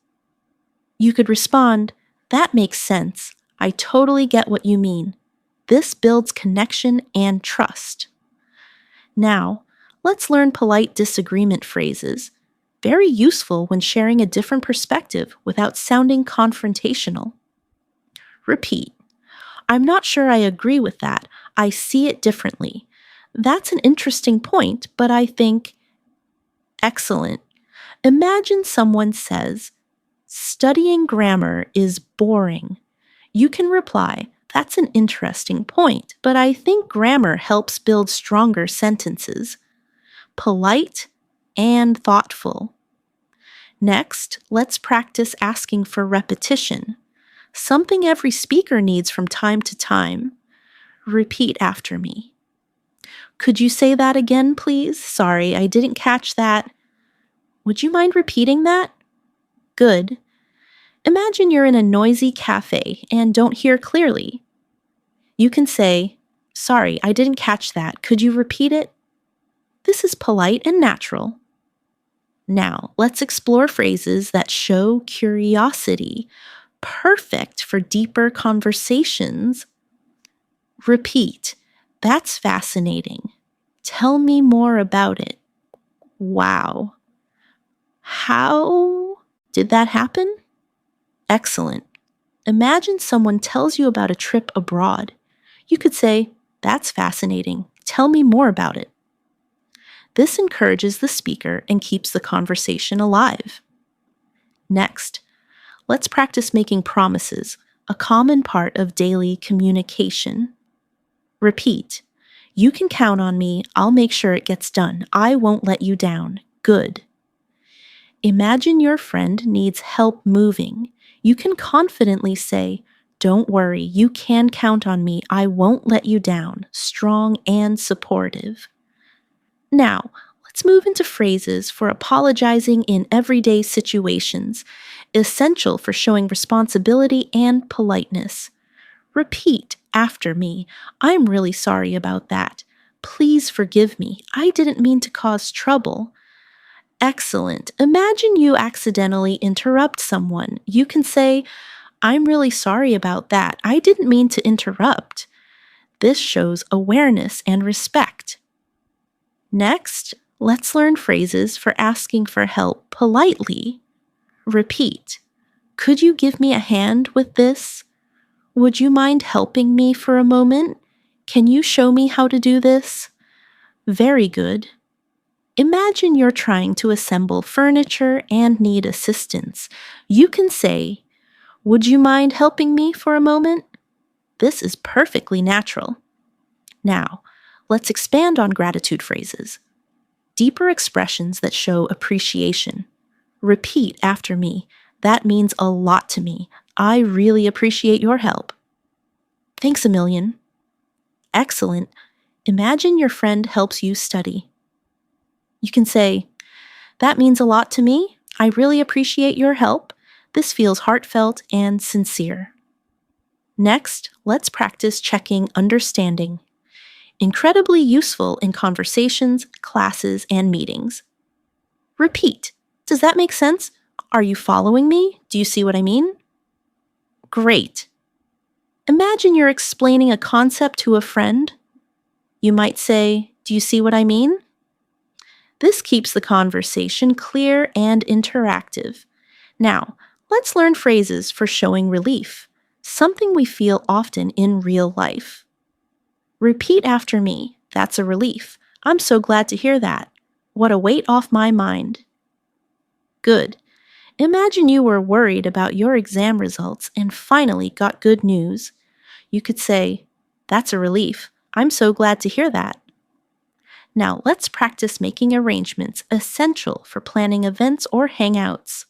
You could respond, "That makes sense. I totally get what you mean." This builds connection and trust. Now, let's learn polite disagreement phrases. Very useful when sharing a different perspective without sounding confrontational. Repeat. "I'm not sure I agree with that. I see it differently." "That's an interesting point, but I think..." Excellent. Imagine someone says, "Studying grammar is boring." You can reply, "That's an interesting point, but I think grammar helps build stronger sentences." Polite and thoughtful. Next, let's practice asking for repetition. Something every speaker needs from time to time. Repeat after me. "Could you say that again, please? Sorry, I didn't catch that." "Would you mind repeating that?" Good. Imagine you're in a noisy cafe and don't hear clearly. You can say, "Sorry, I didn't catch that. Could you repeat it?" This is polite and natural. Now, let's explore phrases that show curiosity. Perfect for deeper conversations. Repeat. "That's fascinating. Tell me more about it." Wow. How did that happen? Excellent. Imagine someone tells you about a trip abroad. You could say, "That's fascinating. Tell me more about it." This encourages the speaker and keeps the conversation alive. Next, let's practice making promises, a common part of daily communication. Repeat. "You can count on me. I'll make sure it gets done. I won't let you down." Good. Imagine your friend needs help moving. You can confidently say, "Don't worry, you can count on me. I won't let you down." Strong and supportive. Now, let's move into phrases for apologizing in everyday situations, essential for showing responsibility and politeness. Repeat after me. "I'm really sorry about that. Please forgive me. I didn't mean to cause trouble." Excellent. Imagine you accidentally interrupt someone. You can say, "I'm really sorry about that. I didn't mean to interrupt." This shows awareness and respect. Next, let's learn phrases for asking for help politely. Repeat. Could you give me a hand with this? Would you mind helping me for a moment? Can you show me how to do this? Very good. Imagine you're trying to assemble furniture and need assistance. You can say, would you mind helping me for a moment? This is perfectly natural. Now, let's expand on gratitude phrases. Deeper expressions that show appreciation. Repeat after me. That means a lot to me. I really appreciate your help. Thanks a million. Excellent. Imagine your friend helps you study. You can say, that means a lot to me. I really appreciate your help. This feels heartfelt and sincere. Next, let's practice checking understanding. Incredibly useful in conversations, classes, and meetings. Repeat. Does that make sense? Are you following me? Do you see what I mean? Great. Imagine you're explaining a concept to a friend. You might say, do you see what I mean? This keeps the conversation clear and interactive. Now, let's learn phrases for showing relief, something we feel often in real life. Repeat after me. That's a relief. I'm so glad to hear that. What a weight off my mind. Good. Imagine you were worried about your exam results and finally got good news. You could say, that's a relief. I'm so glad to hear that. Now let's practice making arrangements essential for planning events or hangouts.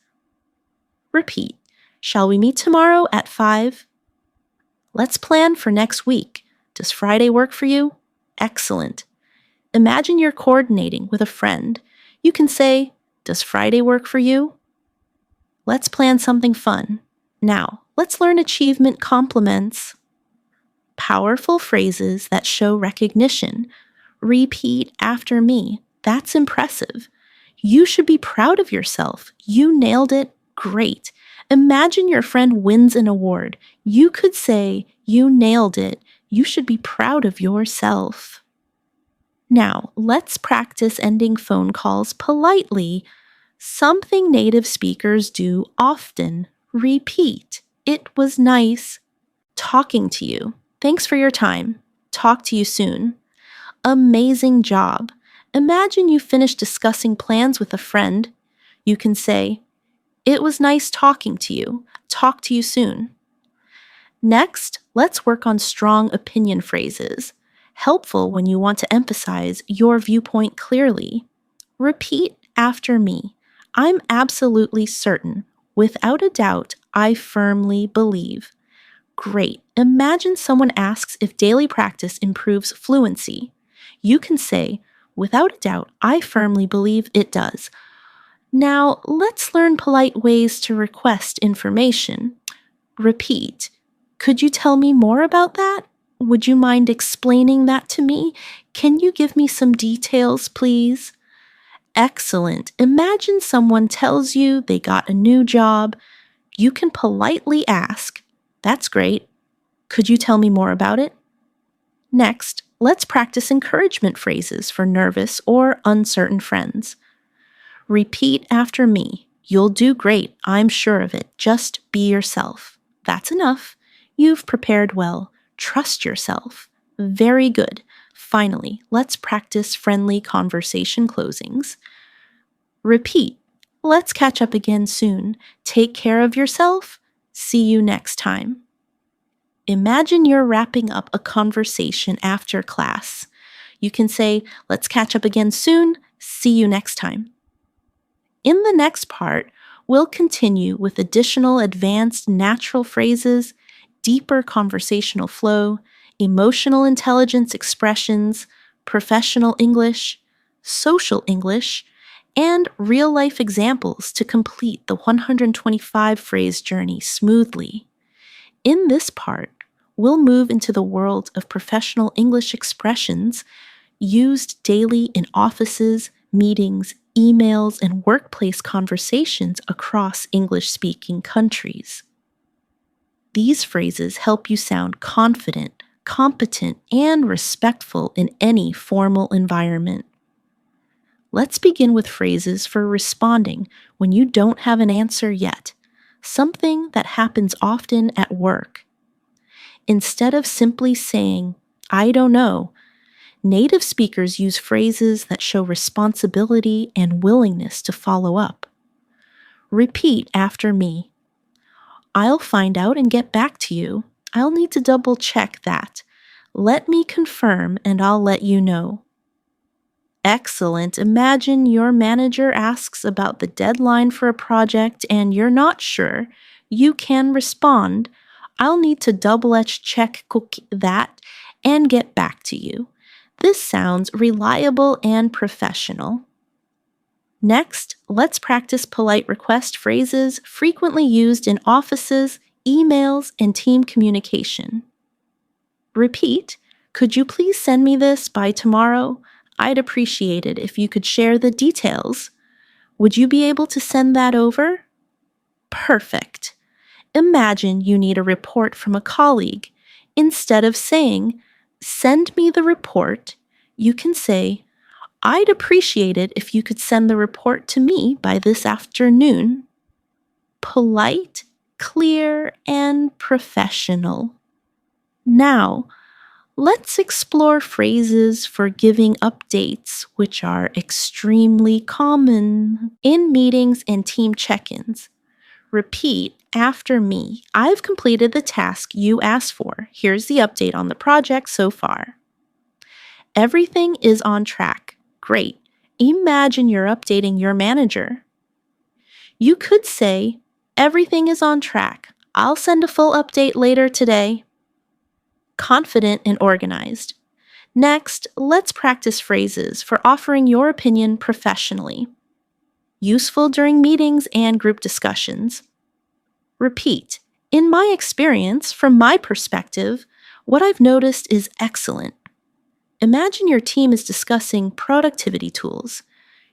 Repeat. Shall we meet tomorrow at 5? Let's plan for next week. Does Friday work for you? Excellent. Imagine you're coordinating with a friend. You can say, does Friday work for you? Let's plan something fun. Now, let's learn achievement compliments. Powerful phrases that show recognition. Repeat after me. That's impressive. You should be proud of yourself. You nailed it. Great. Imagine your friend wins an award. You could say, you nailed it. You should be proud of yourself. Now, let's practice ending phone calls politely. Something native speakers do often. Repeat. It was nice talking to you. Thanks for your time. Talk to you soon. Amazing job. Imagine you finish discussing plans with a friend. You can say, it was nice talking to you. Talk to you soon. Next, let's work on strong opinion phrases, helpful when you want to emphasize your viewpoint clearly. Repeat after me. I'm absolutely certain. Without a doubt, I firmly believe. Great. Imagine someone asks if daily practice improves fluency. You can say, without a doubt, I firmly believe it does. Now, let's learn polite ways to request information. Repeat. Could you tell me more about that? Would you mind explaining that to me? Can you give me some details, please? Excellent. Imagine someone tells you they got a new job. You can politely ask, that's great. Could you tell me more about it? Next, let's practice encouragement phrases for nervous or uncertain friends. Repeat after me. You'll do great, I'm sure of it. Just be yourself. That's enough. You've prepared well. Trust yourself. Very good. Finally, let's practice friendly conversation closings. Repeat. Let's catch up again soon. Take care of yourself. See you next time. Imagine you're wrapping up a conversation after class. You can say, let's catch up again soon. See you next time. In the next part, we'll continue with additional advanced natural phrases, deeper conversational flow, emotional intelligence expressions, professional English, social English, and real-life examples to complete the 125 phrase journey smoothly. In this part, we'll move into the world of professional English expressions used daily in offices, meetings, emails, and workplace conversations across English-speaking countries. These phrases help you sound confident, competent, and respectful in any formal environment. Let's begin with phrases for responding when you don't have an answer yet. something that happens often at work. Instead of simply saying, I don't know, native speakers use phrases that show responsibility and willingness to follow up. Repeat after me. I'll find out and get back to you. I'll need to double check that. Let me confirm and I'll let you know. Excellent. Imagine your manager asks about the deadline for a project and you're not sure. You can respond, I'll need to double-check that and get back to you. This sounds reliable and professional. Next, let's practice polite request phrases frequently used in offices, emails, and team communication. Repeat, could you please send me this by tomorrow? I'd appreciate it if you could share the details. Would you be able to send that over? Perfect. Imagine you need a report from a colleague. Instead of saying, send me the report, you can say, I'd appreciate it if you could send the report to me by this afternoon. Polite, clear, and professional. Now, let's explore phrases for giving updates, which are extremely common in meetings and team check-ins. Repeat after me. I've completed the task you asked for. Here's the update on the project so far. Everything is on track. Great. Imagine you're updating your manager. You could say, everything is on track. I'll send a full update later today. Confident and organized. Next, let's practice phrases for offering your opinion professionally. Useful during meetings and group discussions. Repeat. In my experience, from my perspective, what I've noticed is excellent. Imagine your team is discussing productivity tools.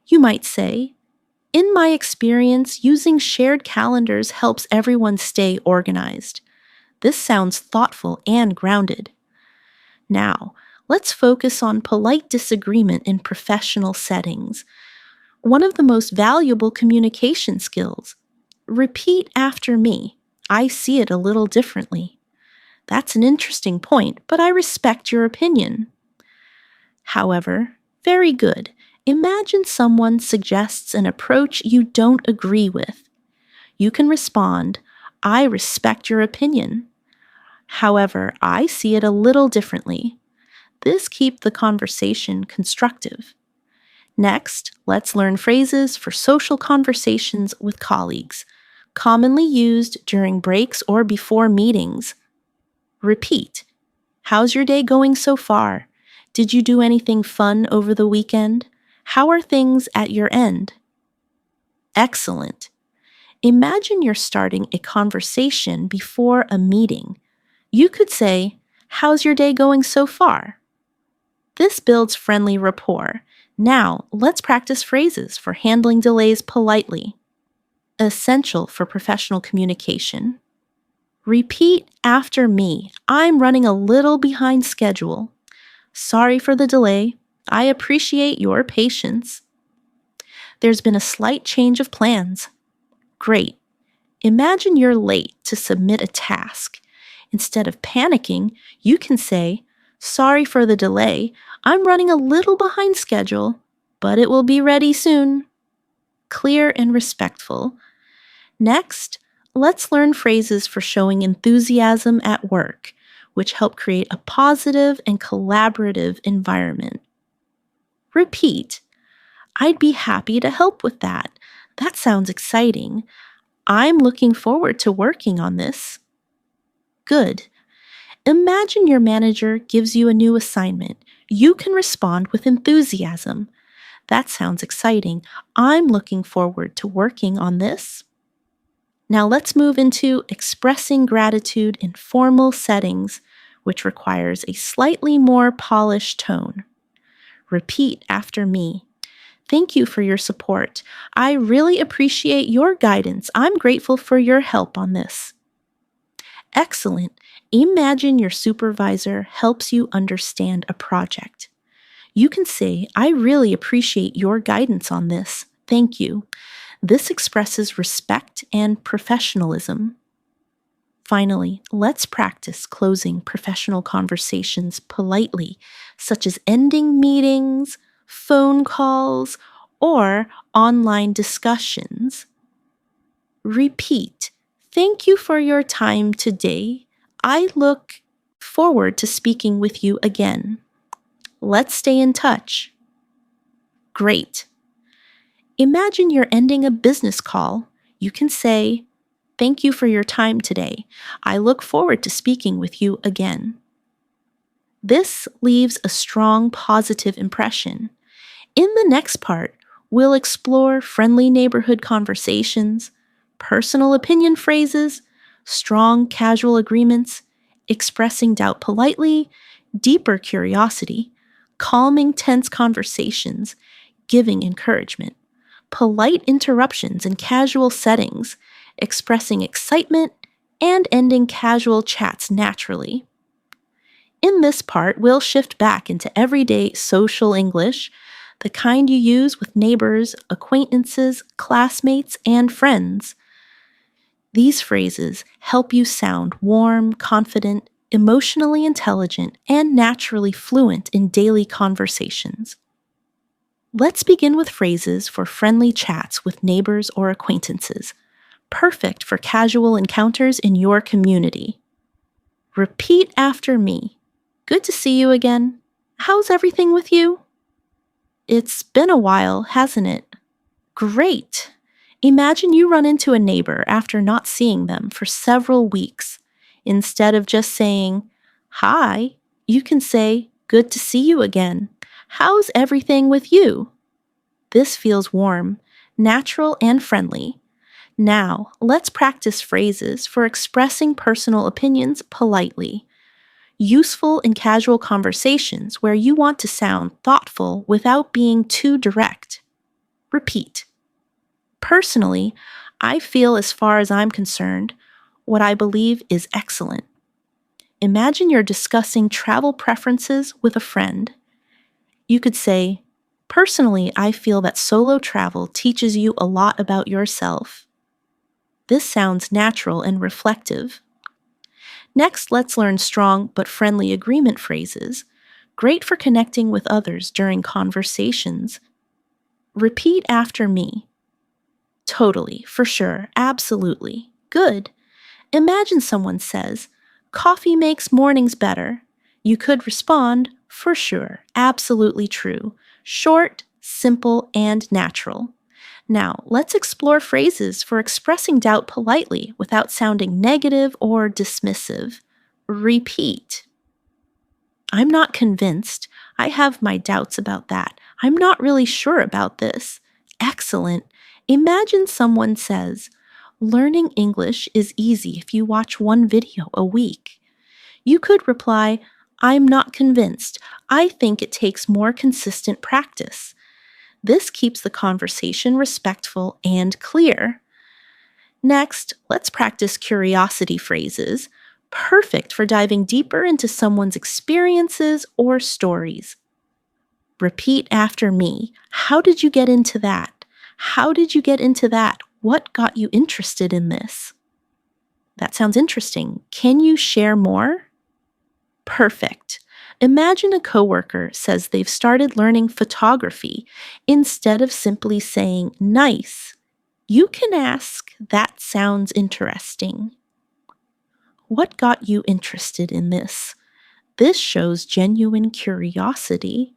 You might say, in my experience, using shared calendars helps everyone stay organized. This sounds thoughtful and grounded. Now, let's focus on polite disagreement in professional settings. One of the most valuable communication skills. Repeat after me. I see it a little differently. That's an interesting point, but I respect your opinion. However, very good. Imagine someone suggests an approach you don't agree with. You can respond, I respect your opinion. However, I see it a little differently. This keeps the conversation constructive. Next, let's learn phrases for social conversations with colleagues, commonly used during breaks or before meetings. Repeat. How's your day going so far? Did you do anything fun over the weekend? How are things at your end? Excellent. Imagine you're starting a conversation before a meeting. You could say, how's your day going so far? This builds friendly rapport. Now, let's practice phrases for handling delays politely. Essential for professional communication. Repeat after me. I'm running a little behind schedule. Sorry for the delay. I appreciate your patience. There's been a slight change of plans. Great. Imagine you're late to submit a task. Instead of panicking, you can say, sorry for the delay. I'm running a little behind schedule, but it will be ready soon. Clear and respectful. Next, let's learn phrases for showing enthusiasm at work, which help create a positive and collaborative environment. Repeat. I'd be happy to help with that. That sounds exciting. I'm looking forward to working on this. Good. Imagine your manager gives you a new assignment. You can respond with enthusiasm. That sounds exciting. I'm looking forward to working on this. Now let's move into expressing gratitude in formal settings, which requires a slightly more polished tone. Repeat after me. Thank you for your support. I really appreciate your guidance. I'm grateful for your help on this. Excellent. Imagine your supervisor helps you understand a project. You can say, I really appreciate your guidance on this. Thank you. This expresses respect and professionalism. Finally, let's practice closing professional conversations politely, such as ending meetings, phone calls, or online discussions. Repeat, "Thank you for your time today. I look forward to speaking with you again. Let's stay in touch." Great. Imagine you're ending a business call. You can say, "Thank you for your time today. I look forward to speaking with you again." This leaves a strong positive impression. In the next part, we'll explore friendly neighborhood conversations, personal opinion phrases, strong casual agreements, expressing doubt politely, deeper curiosity, calming tense conversations, giving encouragement, polite interruptions in casual settings, expressing excitement, and ending casual chats naturally. In this part, we'll shift back into everyday social English, the kind you use with neighbors, acquaintances, classmates, and friends. These phrases help you sound warm, confident, emotionally intelligent, and naturally fluent in daily conversations. Let's begin with phrases for friendly chats with neighbors or acquaintances, perfect for casual encounters in your community. Repeat after me. "Good to see you again. How's everything with you?" "It's been a while, hasn't it?" Great. Imagine you run into a neighbor after not seeing them for several weeks. Instead of just saying, "Hi," you can say, "Good to see you again. How's everything with you?" This feels warm, natural, and friendly. Now, let's practice phrases for expressing personal opinions politely. Useful in casual conversations where you want to sound thoughtful without being too direct. Repeat. "Personally, I feel, as far as I'm concerned, what I believe is excellent." Imagine you're discussing travel preferences with a friend. You could say, "Personally, I feel that solo travel teaches you a lot about yourself." This sounds natural and reflective. Next, let's learn strong but friendly agreement phrases, great for connecting with others during conversations. Repeat after me. "Totally, for sure, absolutely. Good." Imagine someone says, "Coffee makes mornings better." You could respond, "For sure, absolutely true." Short, simple, and natural. Now, let's explore phrases for expressing doubt politely without sounding negative or dismissive. Repeat. "I'm not convinced. I have my doubts about that. I'm not really sure about this." Excellent. Imagine someone says, "Learning English is easy if you watch one video a week." You could reply, "I'm not convinced. I think it takes more consistent practice." This keeps the conversation respectful and clear. Next, let's practice curiosity phrases, perfect for diving deeper into someone's experiences or stories. Repeat after me. "How did you get into that? How did you get into that? What got you interested in this?" That sounds interesting. Can you share more? Perfect. Imagine a coworker says they've started learning photography. Instead of simply saying "nice," you can ask, "That sounds interesting." What got you interested in this? This shows genuine curiosity.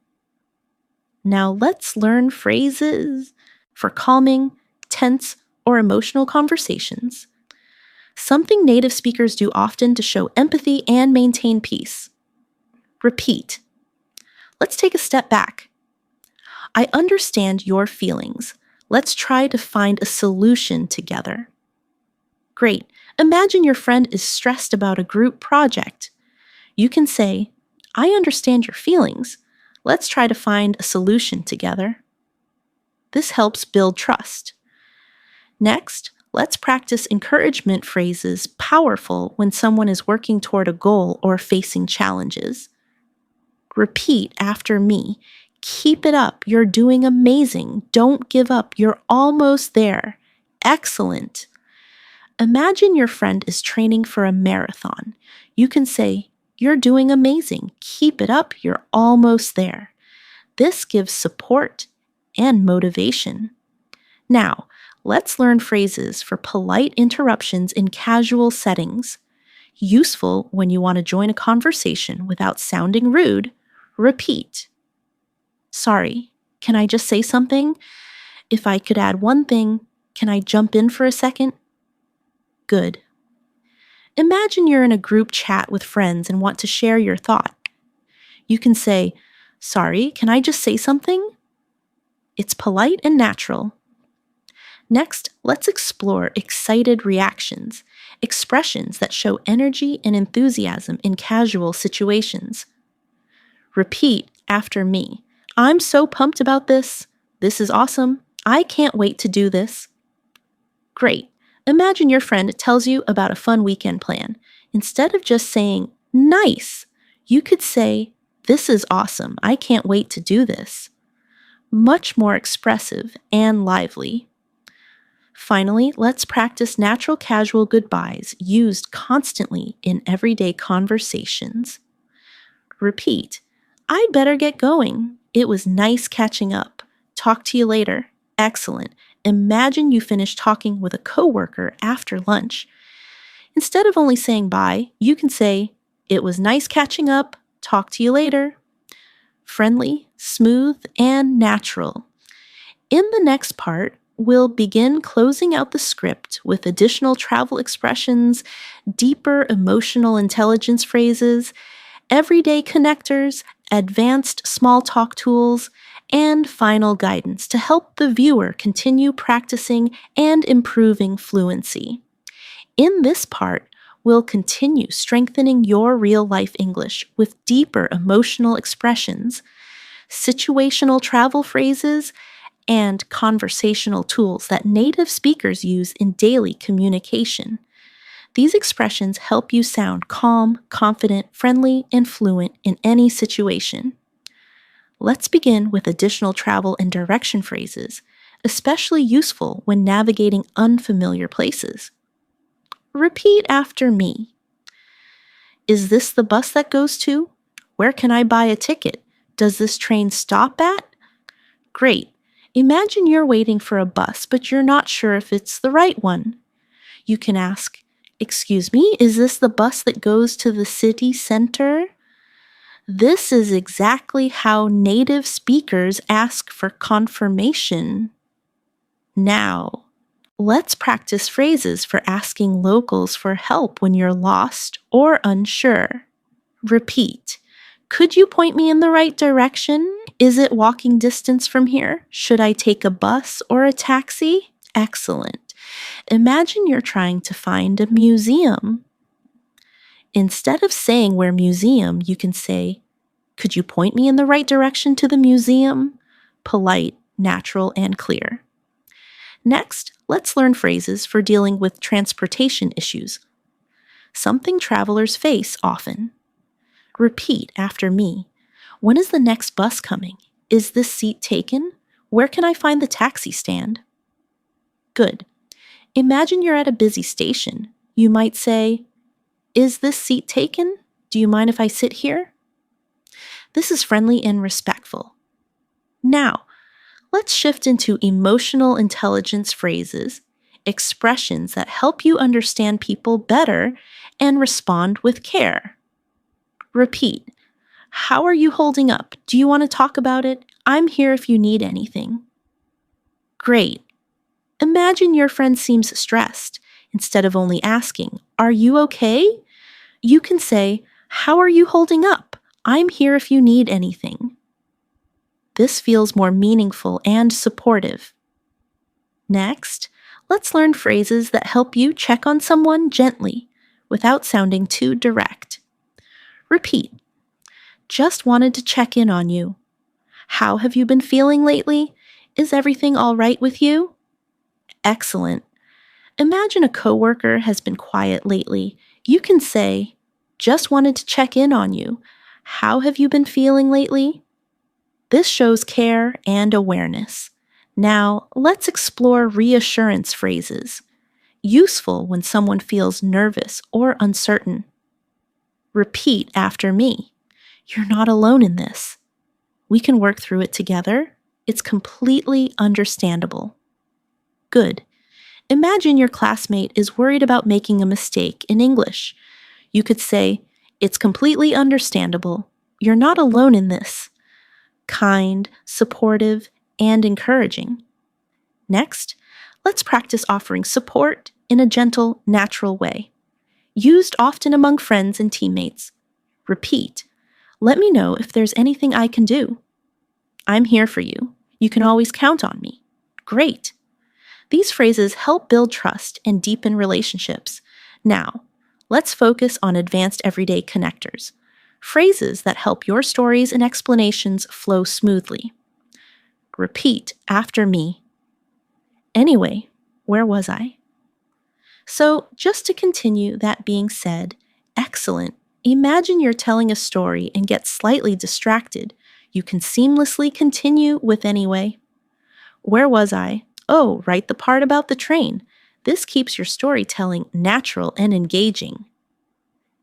Now let's learn phrases for calming, tense, or emotional conversations. Something native speakers do often to show empathy and maintain peace. Repeat. Let's take a step back. "I understand your feelings. Let's try to find a solution together." Great. Imagine your friend is stressed about a group project. You can say, "I understand your feelings. Let's try to find a solution together." This helps build trust. Next, let's practice encouragement phrases powerful when someone is working toward a goal or facing challenges. Repeat after me. Keep it up. You're doing amazing. Don't give up. You're almost there. Excellent. Imagine your friend is training for a marathon. You can say, "You're doing amazing. Keep it up. You're almost there." This gives support and motivation. Now, let's learn phrases for polite interruptions in casual settings. Useful when you want to join a conversation without sounding rude. Repeat. "Sorry, can I just say something? If I could add one thing, can I jump in for a second?" Good. Imagine you're in a group chat with friends and want to share your thought. You can say, "Sorry, can I just say something?" It's polite and natural. Next, let's explore excited reactions, expressions that show energy and enthusiasm in casual situations. Repeat after me. "I'm so pumped about this. This is awesome. I can't wait to do this." Great. Imagine your friend tells you about a fun weekend plan. Instead of just saying, "Nice," you could say, "This is awesome. I can't wait to do this." Much more expressive and lively. Finally, let's practice natural casual goodbyes used constantly in everyday conversations. Repeat. "I'd better get going. It was nice catching up. Talk to you later." Excellent. Imagine you finish talking with a coworker after lunch. Instead of only saying bye, you can say, "It was nice catching up. Talk to you later." Friendly, smooth, and natural. In the next part, we'll begin closing out the script with additional travel expressions, deeper emotional intelligence phrases, everyday connectors, advanced small talk tools, and final guidance to help the viewer continue practicing and improving fluency. In this part, we'll continue strengthening your real-life English with deeper emotional expressions, situational travel phrases, and conversational tools that native speakers use in daily communication. These expressions help you sound calm, confident, friendly, and fluent in any situation. Let's begin with additional travel and direction phrases, especially useful when navigating unfamiliar places. Repeat after me. "Is this the bus that goes to? Where can I buy a ticket? Does this train stop at?" Great. Imagine you're waiting for a bus, but you're not sure if it's the right one. You can ask, "Excuse me, is this the bus that goes to the city center?" This is exactly how native speakers ask for confirmation. Now, let's practice phrases for asking locals for help when you're lost or unsure. Repeat. "Could you point me in the right direction? Is it walking distance from here? Should I take a bus or a taxi?" Excellent. Imagine you're trying to find a museum. Instead of saying "where museum," you can say, "Could you point me in the right direction to the museum?" Polite, natural, and clear. Next, let's learn phrases for dealing with transportation issues, something travelers face often. Repeat after me. "When is the next bus coming? Is this seat taken? Where can I find the taxi stand?" Good. Imagine you're at a busy station. You might say, "Is this seat taken? Do you mind if I sit here?" This is friendly and respectful. Now, let's shift into emotional intelligence phrases, expressions that help you understand people better and respond with care. Repeat. "How are you holding up? Do you want to talk about it? I'm here if you need anything." Great. Imagine your friend seems stressed. Instead of only asking, "Are you okay?" you can say, "How are you holding up? I'm here if you need anything." This feels more meaningful and supportive. Next, let's learn phrases that help you check on someone gently without sounding too direct. Repeat. "Just wanted to check in on you. How have you been feeling lately? Is everything all right with you?" Excellent. Imagine a coworker has been quiet lately. You can say, "Just wanted to check in on you. How have you been feeling lately?" This shows care and awareness. Now, let's explore reassurance phrases, useful when someone feels nervous or uncertain. Repeat after me. You're not alone in this. We can work through it together. It's completely understandable. Good. Imagine your classmate is worried about making a mistake in English. You could say, "It's completely understandable. You're not alone in this." Kind, supportive, and encouraging. Next, let's practice offering support in a gentle, natural way. Used often among friends and teammates. Repeat. Let me know if there's anything I can do. I'm here for you. You can always count on me. Great. These phrases help build trust and deepen relationships. Now, let's focus on advanced everyday connectors. Phrases that help your stories and explanations flow smoothly. Repeat after me. Anyway, where was I? So, just to continue that being said, excellent. Imagine you're telling a story and get slightly distracted. You can seamlessly continue with anyway. Where was I? Oh, right, the part about the train. This keeps your storytelling natural and engaging.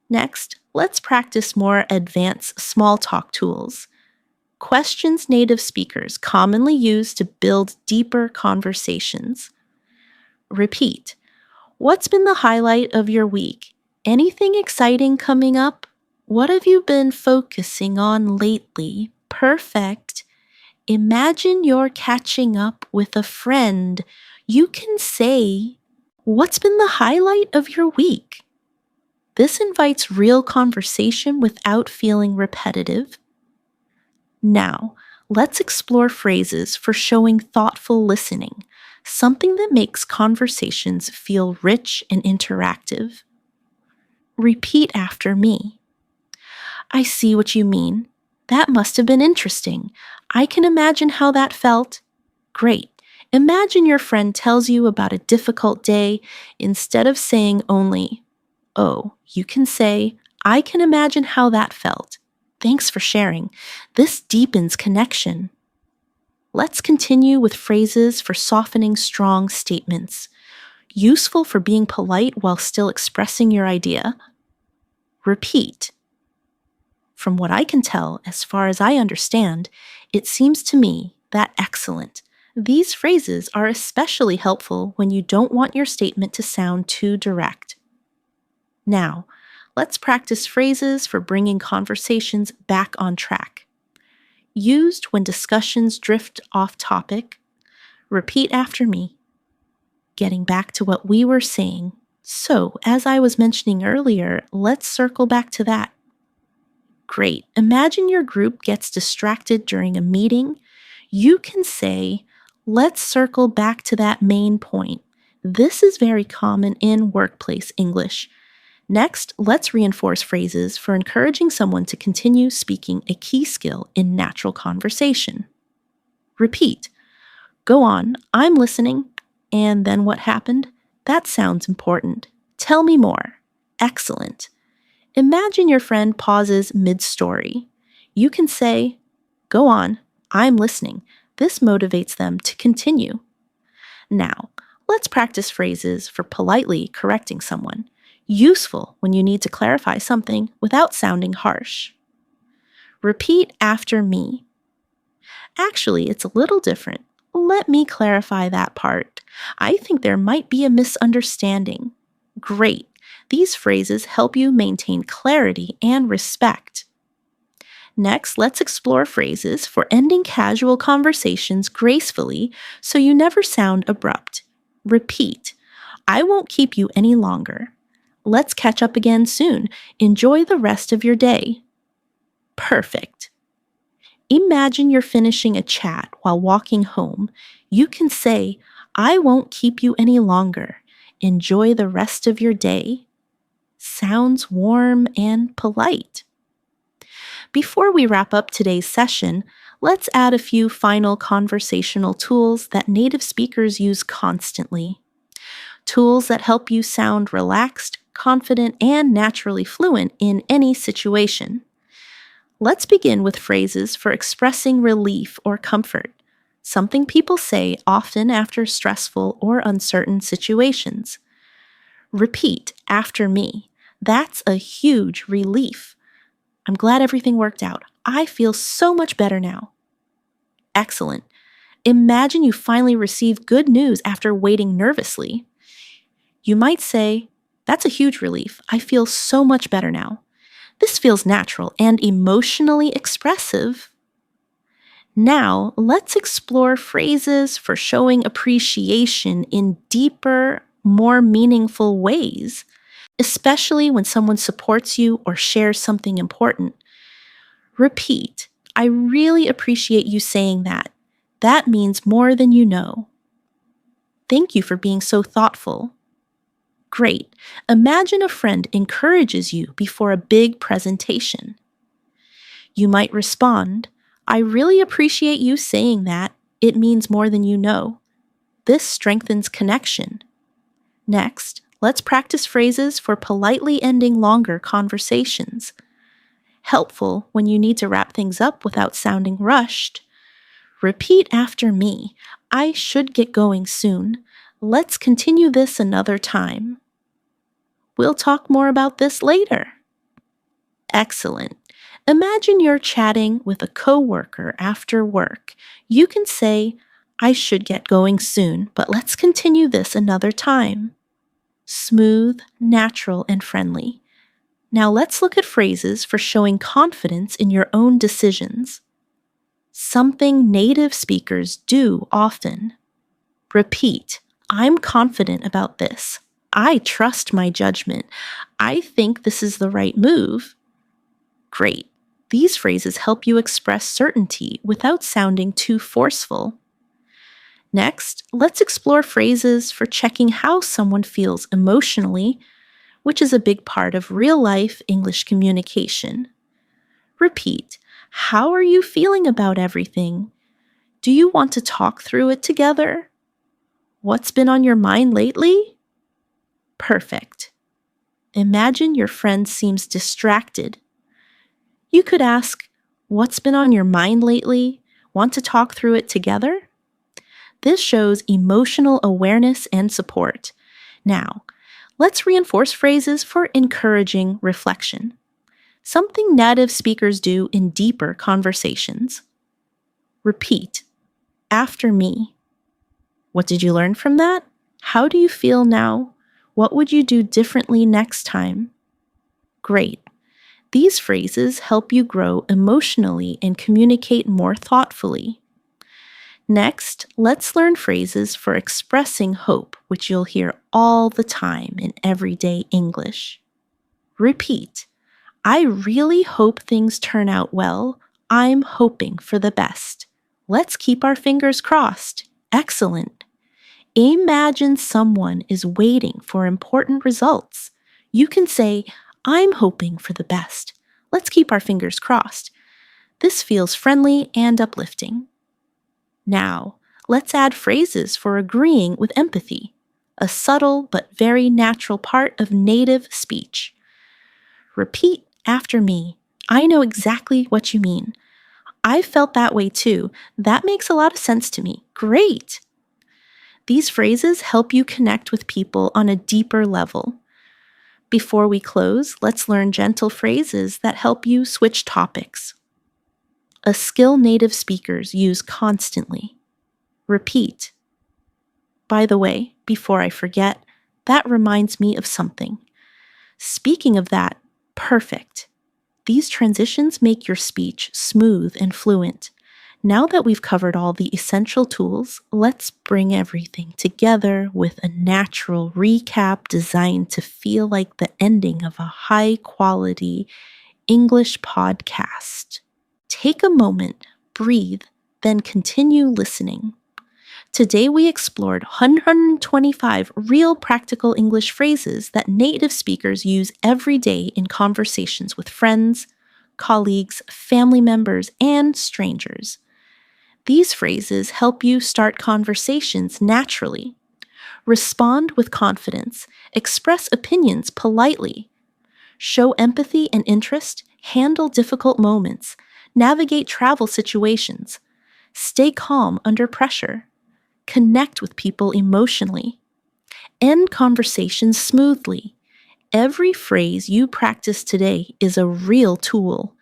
Next, let's practice more advanced small talk tools. Questions native speakers commonly use to build deeper conversations. Repeat. What's been the highlight of your week? Anything exciting coming up? What have you been focusing on lately? Perfect. Imagine you're catching up with a friend. You can say, "What's been the highlight of your week?" This invites real conversation without feeling repetitive. Now, let's explore phrases for showing thoughtful listening, something that makes conversations feel rich and interactive. Repeat after me. I see what you mean. That must have been interesting. I can imagine how that felt. Great. Imagine your friend tells you about a difficult day. Instead of saying only, "Oh," you can say, "I can imagine how that felt. Thanks for sharing. This deepens connection." Let's continue with phrases for softening strong statements, useful for being polite while still expressing your idea. Repeat. From what I can tell, as far as I understand, it seems to me that excellent. These phrases are especially helpful when you don't want your statement to sound too direct. Now, let's practice phrases for bringing conversations back on track. Used when discussions drift off topic. Repeat after me. Getting back to what we were saying. So, as I was mentioning earlier, let's circle back to that. Great. Imagine your group gets distracted during a meeting. You can say, "Let's circle back to that main point." This is very common in workplace English. Next, let's reinforce phrases for encouraging someone to continue speaking a key skill in natural conversation. Repeat. Go on, I'm listening. And then what happened? That sounds important. Tell me more. Excellent. Imagine your friend pauses mid-story. You can say, "Go on, I'm listening." This motivates them to continue. Now, let's practice phrases for politely correcting someone, useful when you need to clarify something without sounding harsh. Repeat after me. Actually, it's a little different. Let me clarify that part. I think there might be a misunderstanding. Great. These phrases help you maintain clarity and respect. Next, let's explore phrases for ending casual conversations gracefully so you never sound abrupt. Repeat. I won't keep you any longer. Let's catch up again soon. Enjoy the rest of your day. Perfect. Imagine you're finishing a chat while walking home. You can say, "I won't keep you any longer. Enjoy the rest of your day." Sounds warm and polite. Before we wrap up today's session, let's add a few final conversational tools that native speakers use constantly. Tools that help you sound relaxed, confident, and naturally fluent in any situation. Let's begin with phrases for expressing relief or comfort, something people say often after stressful or uncertain situations. Repeat after me. That's a huge relief. I'm glad everything worked out. I feel so much better now. Excellent. Imagine you finally received good news after waiting nervously. You might say, "That's a huge relief. I feel so much better now." This feels natural and emotionally expressive. Now, let's explore phrases for showing appreciation in deeper, more meaningful ways, especially when someone supports you or shares something important. Repeat, "I really appreciate you saying that. That means more than you know." "Thank you for being so thoughtful." Great. Imagine a friend encourages you before a big presentation. You might respond, "I really appreciate you saying that. It means more than you know." This strengthens connection. Next, let's practice phrases for politely ending longer conversations. Helpful when you need to wrap things up without sounding rushed. Repeat after me. "I should get going soon. Let's continue this another time." "We'll talk more about this later." Excellent. Imagine you're chatting with a coworker after work. You can say, "I should get going soon, but let's continue this another time." Smooth, natural, and friendly. Now let's look at phrases for showing confidence in your own decisions. Something native speakers do often. Repeat, "I'm confident about this. I trust my judgment. I think this is the right move." Great. These phrases help you express certainty without sounding too forceful. Next, let's explore phrases for checking how someone feels emotionally, which is a big part of real-life English communication. Repeat, "How are you feeling about everything? Do you want to talk through it together? What's been on your mind lately?" Perfect. Imagine your friend seems distracted. You could ask, "What's been on your mind lately? Want to talk through it together?" This shows emotional awareness and support. Now, let's reinforce phrases for encouraging reflection, something native speakers do in deeper conversations. Repeat, after me. What did you learn from that? How do you feel now? What would you do differently next time? Great. These phrases help you grow emotionally and communicate more thoughtfully. Next, let's learn phrases for expressing hope, which you'll hear all the time in everyday English. Repeat, "I really hope things turn out well. I'm hoping for the best. Let's keep our fingers crossed." Excellent. Imagine someone is waiting for important results. You can say, "I'm hoping for the best. Let's keep our fingers crossed." This feels friendly and uplifting. Now, let's add phrases for agreeing with empathy, a subtle but very natural part of native speech. Repeat after me. "I know exactly what you mean. I've felt that way too. That makes a lot of sense to me." Great! These phrases help you connect with people on a deeper level. Before we close, let's learn gentle phrases that help you switch topics. A skill native speakers use constantly. Repeat. "By the way, before I forget, that reminds me of something." Speaking of that, perfect. These transitions make your speech smooth and fluent. Now that we've covered all the essential tools, let's bring everything together with a natural recap designed to feel like the ending of a high-quality English podcast. Take a moment, breathe, then continue listening. Today we explored 125 real practical English phrases that native speakers use every day in conversations with friends, colleagues, family members, and strangers. These phrases help you start conversations naturally, respond with confidence, express opinions politely, show empathy and interest, handle difficult moments, navigate travel situations, stay calm under pressure, connect with people emotionally, end conversations smoothly. Every phrase you practice today is a real tool,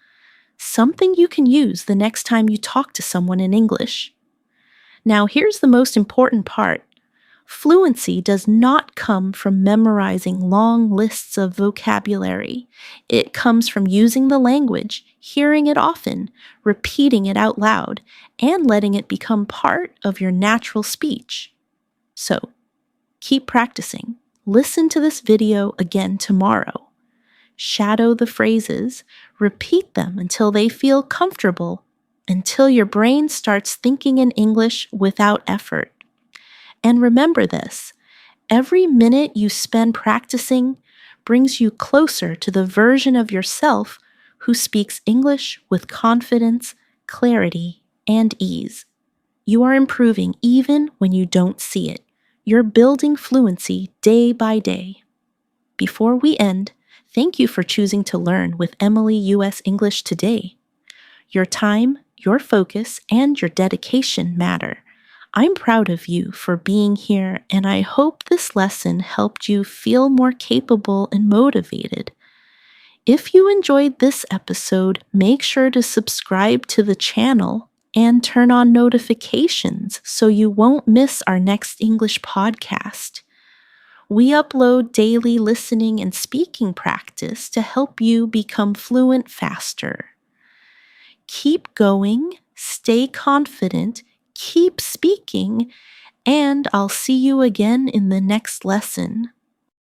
something you can use the next time you talk to someone in English. Now, here's the most important part. Fluency does not come from memorizing long lists of vocabulary. It comes from using the language, hearing it often, repeating it out loud, and letting it become part of your natural speech. So, keep practicing. Listen to this video again tomorrow. Shadow the phrases, repeat them until they feel comfortable, until your brain starts thinking in English without effort. And remember this, every minute you spend practicing brings you closer to the version of yourself who speaks English with confidence, clarity, and ease. You are improving even when you don't see it. You're building fluency day by day. Before we end, thank you for choosing to learn with Emily U.S. English today. Your time, your focus, and your dedication matter. I'm proud of you for being here, and I hope this lesson helped you feel more capable and motivated. If you enjoyed this episode, make sure to subscribe to the channel and turn on notifications so you won't miss our next English podcast. We upload daily listening and speaking practice to help you become fluent faster. Keep going, stay confident, keep speaking, and I'll see you again in the next lesson.